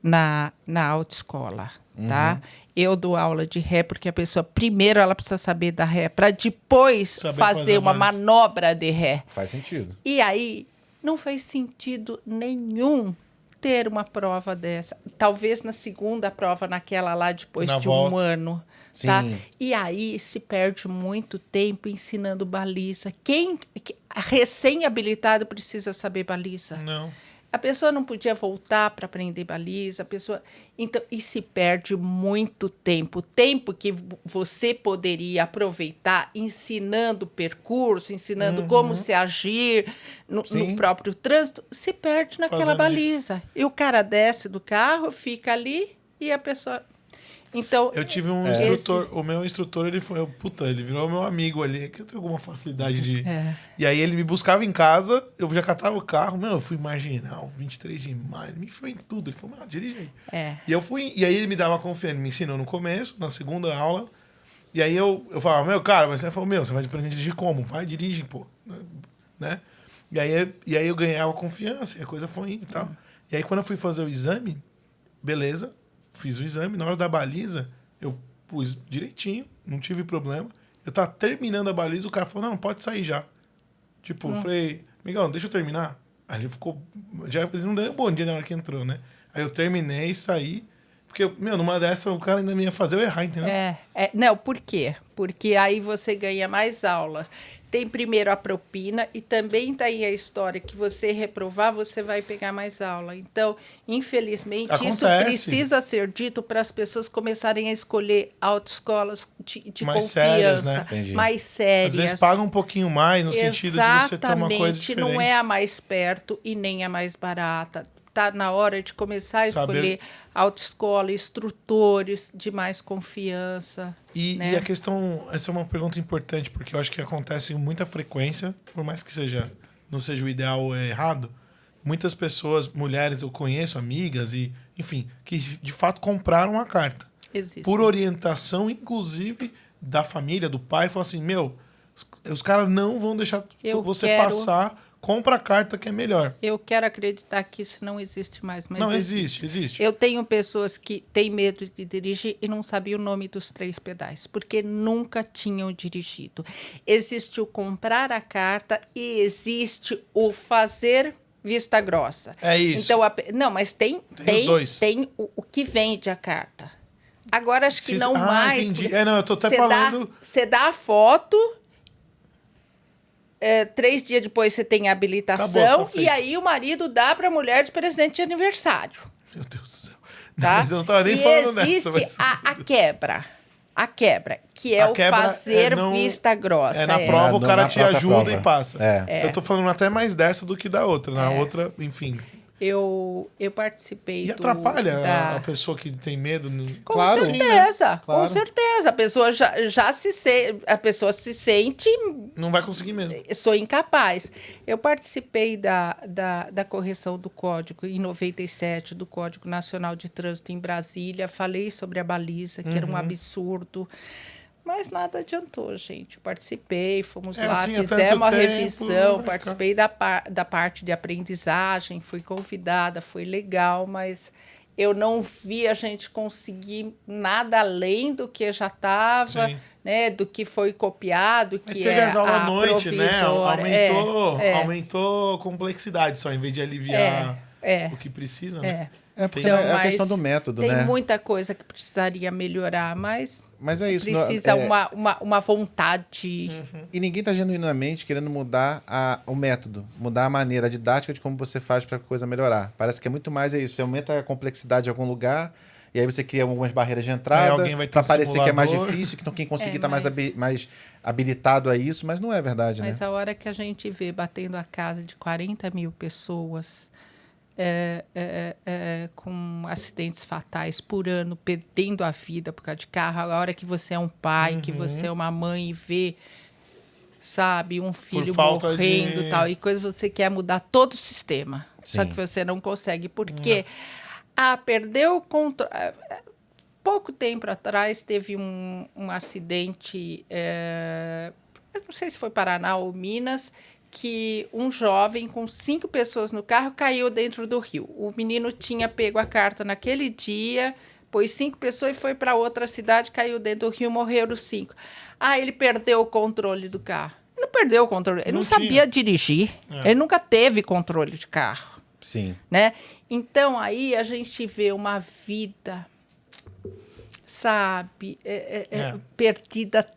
na autoescola, tá? Eu dou aula de ré porque a pessoa, primeiro, ela precisa saber dar ré, para depois fazer uma manobra de ré. Faz sentido. E aí, não faz sentido nenhum ter uma prova dessa. Talvez na segunda prova, naquela lá, depois de um ano. Tá? E aí, se perde muito tempo ensinando baliza. Quem recém-habilitado precisa saber baliza? Não. A pessoa não podia voltar para aprender baliza, então, e se perde muito tempo. Tempo que você poderia aproveitar ensinando o percurso, ensinando como se agir no próprio trânsito, se perde naquela baliza. E o cara desce do carro, fica ali e a pessoa... Então, eu tive um instrutor, o meu instrutor, ele virou meu amigo ali, que eu tenho alguma facilidade de... E aí ele me buscava em casa, eu já catava o carro, eu fui marginal, 23 de maio, ele me foi em tudo, ele falou, dirige aí. E eu fui, e aí ele me dava confiança, ele me ensinou no começo, na segunda aula, e aí eu falava, cara, mas você falou, você vai aprender a dirigir como? Vai, dirige, pô, né? E aí eu ganhava confiança, e a coisa foi indo e tal. E aí quando eu fui fazer o exame, beleza, fiz o exame, na hora da baliza, eu pus direitinho, não tive problema. Eu tava terminando a baliza, o cara falou, não, pode sair já. Tipo, eu falei, amigão, deixa eu terminar. Aí ele ficou, ele não deu um bom dia na hora que entrou, né? Aí eu terminei, saí, porque, numa dessa o cara ainda me ia fazer eu errar, entendeu? Não, por quê? Porque aí você ganha mais aulas. Tem primeiro a propina e também tá aí a história que você reprovar, você vai pegar mais aula. Então, infelizmente, isso precisa ser dito para as pessoas começarem a escolher autoescolas de mais confiança, sérias, né? mais sérias. Às vezes pagam um pouquinho mais no sentido de você ter uma coisa diferente. Não é a mais perto e nem a mais barata. Está na hora de começar a escolher autoescola, instrutores de mais confiança. E a questão, essa é uma pergunta importante, porque eu acho que acontece com muita frequência, por mais que não seja o ideal ou errado, muitas pessoas, mulheres, eu conheço, amigas, enfim, que de fato compraram a carta. Existe. Por orientação, inclusive, da família, do pai, falam assim, os caras não vão deixar você passar... Compra a carta que é melhor. Eu quero acreditar que isso não existe mais, mas não, existe. Eu tenho pessoas que têm medo de dirigir e não sabiam o nome dos 3 pedais, porque nunca tinham dirigido. Existe o comprar a carta e existe o fazer vista grossa. É isso. Então, não, mas tem os dois. Tem o que vende a carta. Agora, acho que não mais. Entendi. Eu tô até falando... Você dá a foto... 3 dias depois você tem a habilitação e aí o marido dá para a mulher de presente de aniversário. Meu Deus do céu. Tá? Mas eu não estava nem falando nessa. Existe a quebra. A quebra, que é o fazer vista grossa. Na prova o cara te ajuda prova. E passa. Eu tô falando até mais dessa do que da outra. Na outra, enfim... Eu participei E atrapalha a pessoa que tem medo? Com certeza, com certeza. A pessoa se sente... Não vai conseguir mesmo. Sou incapaz. Eu participei da correção do Código em 97, do Código Nacional de Trânsito em Brasília. Falei sobre a baliza, que era um absurdo. Mas nada adiantou, gente. Participei, fomos lá, assim, fizemos a revisão, participei da parte de aprendizagem, fui convidada, foi legal, mas eu não vi a gente conseguir nada além do que já estava, né, do que foi copiado, que teve as aulas à noite, né? Aumentou a complexidade só, em vez de aliviar o que precisa, né? Porque é a questão do método, tem né? Tem muita coisa que precisaria melhorar, mas é isso. Precisa uma vontade. E ninguém está genuinamente querendo mudar o método, mudar a maneira, a didática de como você faz para a coisa melhorar. Parece que é muito mais isso. Você aumenta a complexidade em algum lugar e aí você cria algumas barreiras de entrada para parecer que é mais difícil, então quem conseguir está mais habilitado a isso, mas não é verdade, mas né? A hora que a gente vê batendo a casa de 40 mil pessoas... com acidentes fatais por ano, perdendo a vida por causa de carro. A hora que você é um pai, que você é uma mãe e vê, sabe, um filho morrendo e tal, e coisa, você quer mudar todo o sistema. Sim. Só que você não consegue, porque perdeu o controle. Pouco tempo atrás teve um acidente, eu não sei se foi Paraná ou Minas, que um jovem com 5 pessoas no carro caiu dentro do rio. O menino tinha pego a carta naquele dia, pôs 5 pessoas e foi para outra cidade, caiu dentro do rio, morreram os 5. Ele perdeu o controle do carro. Ele não perdeu o controle, ele não sabia dirigir. Ele nunca teve controle de carro. Sim. Né? Então, aí a gente vê uma vida, sabe, perdida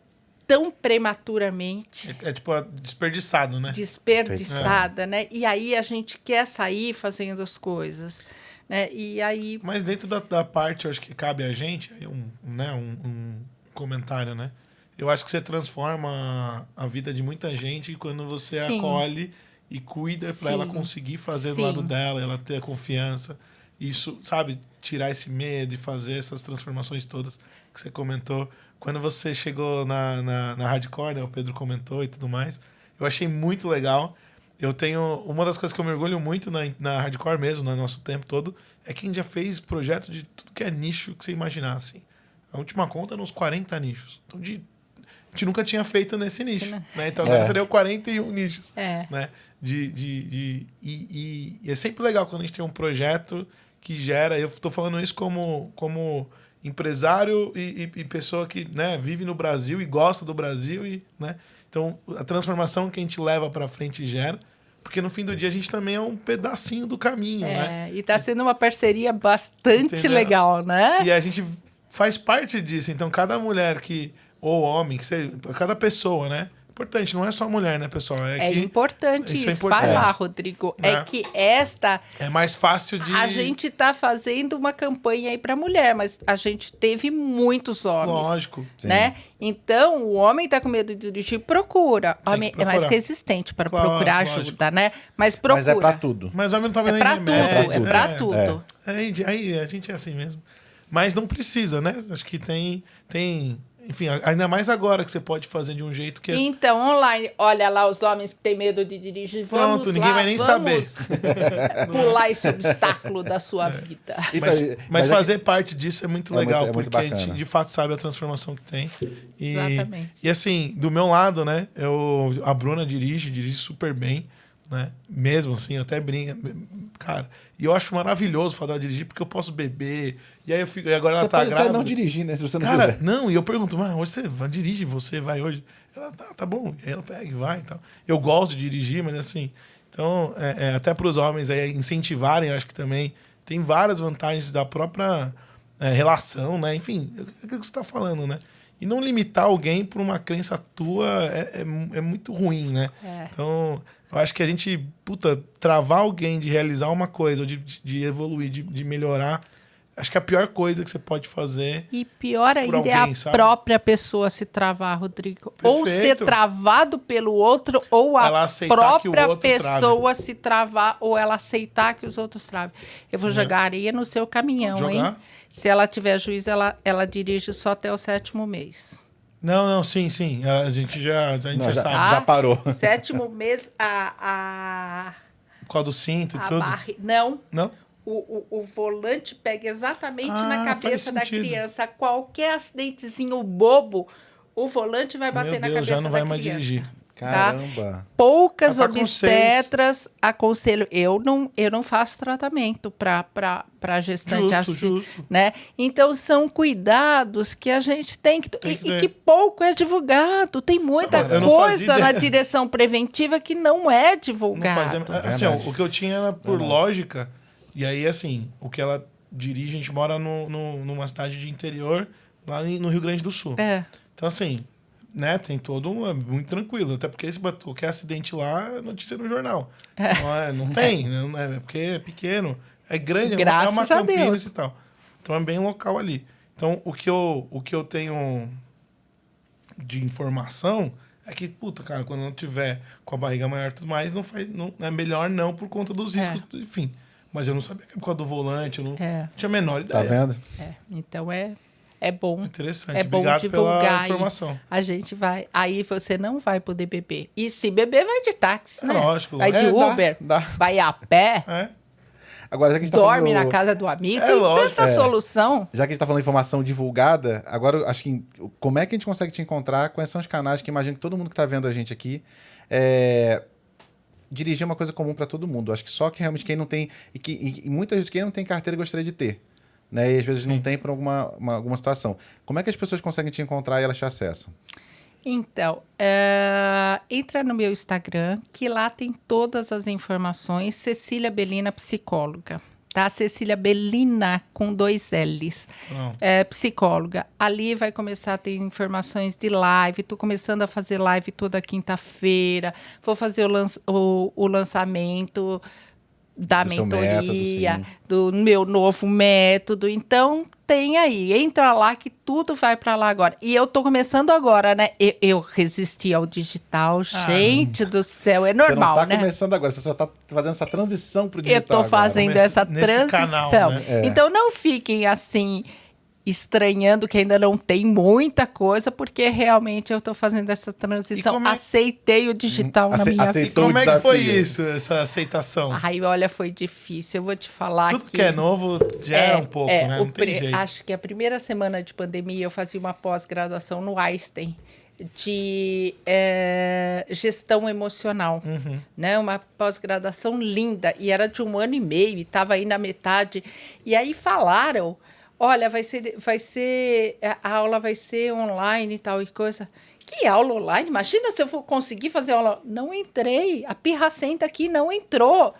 tão prematuramente. Tipo desperdiçado, né? Desperdiçada, né? E aí a gente quer sair fazendo as coisas, né? E aí... Mas dentro da parte, eu acho que cabe a gente, um comentário, né? Eu acho que você transforma a vida de muita gente quando você acolhe e cuida para ela conseguir fazer do lado dela, ela ter a confiança. Isso, sabe? Tirar esse medo e fazer essas transformações todas que você comentou. Quando você chegou na Hardcore, né, o Pedro comentou e tudo mais, eu achei muito legal. Eu tenho... Uma das coisas que eu mergulho muito na Hardcore mesmo, no nosso tempo todo, é que a gente já fez projeto de tudo que é nicho que você imaginar, assim. A última conta nos 40 nichos. Então, a gente nunca tinha feito nesse nicho. Né? Então, agora seriam 41 nichos. Né? E é sempre legal quando a gente tem um projeto que gera... Eu estou falando isso como empresário e pessoa que, né, vive no Brasil e gosta do Brasil. Né? Então, a transformação que a gente leva para frente gera. Porque no fim do dia a gente também é um pedacinho do caminho, né? E está sendo uma parceria bastante legal, né? E a gente faz parte disso. Então, cada mulher ou homem, cada pessoa, né? Importante, não é só mulher, né, pessoal? Importante isso. Vai lá, Rodrigo. É que é mais fácil de... A gente está fazendo uma campanha aí para mulher, mas a gente teve muitos homens. Lógico. Né? Então, o homem está com medo de dirigir, procura. O homem é mais resistente para procurar ajuda, né? Mas procura. Mas é para tudo. Mas o homem não tá vendo É para tudo. Aí a gente é assim mesmo. Mas não precisa, né? Acho que tem... Enfim, ainda mais agora que você pode fazer de um jeito que... Então, online, olha lá os homens que têm medo de dirigir. Pronto, ninguém vai nem saber. Pular esse obstáculo da sua vida. Mas fazer parte disso é muito legal, porque muito a gente de fato sabe a transformação que tem. Exatamente. E assim, do meu lado, né, a Bruna dirige super bem, né? Mesmo assim, eu até brinco. Cara, e eu acho maravilhoso falar dirigir, porque eu posso beber. E aí eu fico. E agora ela tá grávida. Você pode até não dirigir, né? Se você não quiser. Cara, não, e eu pergunto, mas hoje você dirige, você vai hoje? Ela, tá bom. E aí ela pega e vai e tal. Eu gosto de dirigir, mas assim. Então, até para os homens aí incentivarem, eu acho que também tem várias vantagens da própria relação, né? Enfim, é o que você está falando, né? E não limitar alguém por uma crença tua é muito ruim, né? Então, eu acho que a gente, travar alguém de realizar uma coisa, ou de evoluir, de melhorar, Acho que é a pior coisa que você pode fazer. E pior ainda alguém, é a própria pessoa se travar, Rodrigo. Perfeito. Ou ser travado pelo outro, ou a própria pessoa se travar, ou ela aceitar que os outros travem. Eu vou jogar areia no seu caminhão, hein? Se ela tiver juízo, ela dirige só até o 7º mês. Não, sim. A gente já sabe. Já parou. 7º mês, Por causa do cinto e tudo? Não. Não? O volante pega exatamente na cabeça da criança. Qualquer acidentezinho bobo, o volante vai bater na cabeça da criança. Já não vai mais dirigir. Caramba. Tá? Poucas obstetras aconselho. Eu não faço tratamento para gestante assim, né? Então são cuidados que a gente tem que e que pouco é divulgado. Tem muita coisa na direção preventiva que não é divulgada. Assim, o que eu tinha era por lógica. E aí, assim, o que ela dirige, a gente mora numa cidade de interior, lá no Rio Grande do Sul. Então, assim, né, tem todo muito tranquilo. Até porque se bater qualquer acidente lá, é notícia no jornal. Não tem, né? Porque é pequeno, é grande, graças é uma Campinas e tal. Então, é bem local ali. Então, o que eu tenho de informação é que, puta, cara, quando não tiver com a barriga maior e tudo mais, não é melhor não por conta dos riscos, enfim. Mas eu não sabia que era por causa do volante, eu não tinha a menor ideia. Tá vendo? Então é bom. Interessante. É bom Obrigado divulgar pela informação. A gente vai. Aí você não vai poder beber. E se beber, vai de táxi, né? Lógico. Vai de Uber, dá. Vai a pé. Agora, já que a gente dorme na casa do amigo. Tem tanta solução. Já que a gente tá falando de informação divulgada, agora acho que como é que a gente consegue te encontrar? Quais são os canais que imagino que todo mundo que tá vendo a gente aqui dirigir é uma coisa comum para todo mundo. Acho que só que realmente quem não tem... E muitas vezes quem não tem carteira gostaria de ter. Né? E às vezes não tem por alguma situação. Como é que as pessoas conseguem te encontrar e elas te acessam? Então, entra no meu Instagram, que lá tem todas as informações. Cecília Belina, psicóloga. Tá? Cecília Belina, com 2 L's. Psicóloga. Ali vai começar a ter informações de live. Estou começando a fazer live toda quinta-feira. Vou fazer o lançamento da mentoria, método, do meu novo método. Então, tem aí. Entra lá que tudo vai para lá agora. E eu tô começando agora, né? Eu resisti ao digital. Gente do céu, é normal, né? Você não tá né? começando agora, você só tá fazendo essa transição pro digital. Eu tô fazendo essa transição. Canal, né? Então, não fiquem assim... estranhando que ainda não tem muita coisa, porque realmente eu estou fazendo essa transição. Aceitei o digital na minha vida. E como é que foi isso, essa aceitação? Ai, olha, foi difícil. Eu vou te falar Tudo que é novo gera um pouco, né? Não tem jeito. Acho que a primeira semana de pandemia eu fazia uma pós-graduação no Einstein de gestão emocional, né? Uma pós-graduação linda, e era de 1 ano e meio, e estava aí na metade. E aí falaram... Olha, a aula vai ser online e tal e coisa. Que aula online? Imagina se eu for conseguir fazer aula. Não entrei. A pirracenta aqui não entrou.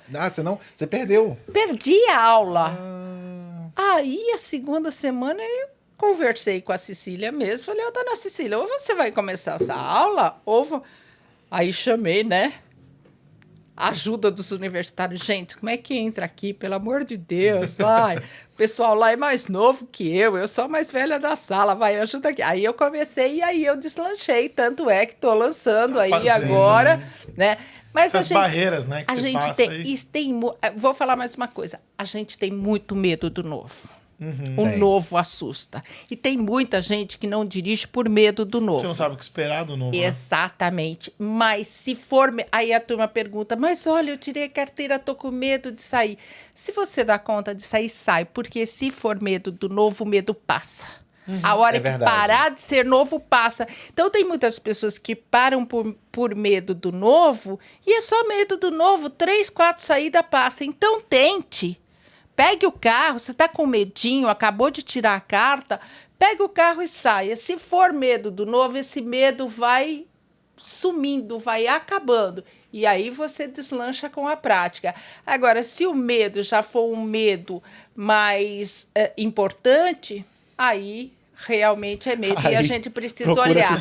Você perdeu. Perdi a aula. Aí, a segunda semana, eu conversei com a Cecília mesmo. Falei, dona Cecília, ou você vai começar essa aula, ou... Aí chamei, né? Ajuda dos universitários. Gente, como é que entra aqui? Pelo amor de Deus, vai. O pessoal lá é mais novo que eu sou a mais velha da sala, vai, ajuda aqui. Aí eu comecei e aí eu deslanchei, tanto é que estou lançando aí agora, né? Mas essas barreiras, né, que a gente passa tem, vou falar mais uma coisa, a gente tem muito medo do novo. O novo assusta. E tem muita gente que não dirige por medo do novo. Você não sabe o que esperar do novo. Exatamente. Né? Mas se for... Aí a turma pergunta, mas olha, eu tirei a carteira, tô com medo de sair. Se você dá conta de sair, sai. Porque se for medo do novo, o medo passa. A hora que parar de ser novo, passa. Então, tem muitas pessoas que param por medo do novo e é só medo do novo. 3, 4 saídas passa. Então, tente. Pegue o carro, você está com medinho, acabou de tirar a carta, pegue o carro e saia. Se for medo do novo, esse medo vai sumindo, vai acabando. E aí você deslancha com a prática. Agora, se o medo já for um medo mais importante, aí realmente é medo. Aí, e a gente precisa olhar.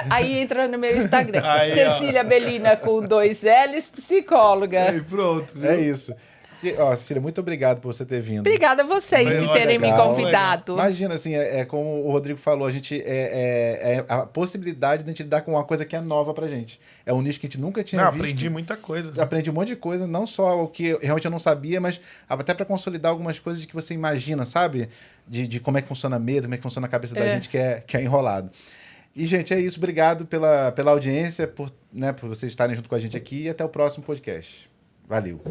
Aí entra no meu Instagram. Cecília Belina com 2 L's, psicóloga. Aí pronto. Viu? É isso. E, ó, Cecília, muito obrigado por você ter vindo. Obrigada a vocês de terem me convidado. Imagina, assim, como o Rodrigo falou, a gente a possibilidade de a gente lidar com uma coisa que é nova pra gente. É um nicho que a gente nunca tinha visto. Aprendi muita coisa. Aprendi um monte de coisa, não só o que realmente eu não sabia, mas até pra consolidar algumas coisas de que você imagina, sabe? De como é que funciona medo, como é que funciona a cabeça da gente que é enrolado. E, gente, é isso. Obrigado pela audiência, por vocês estarem junto com a gente aqui e até o próximo podcast. Valeu.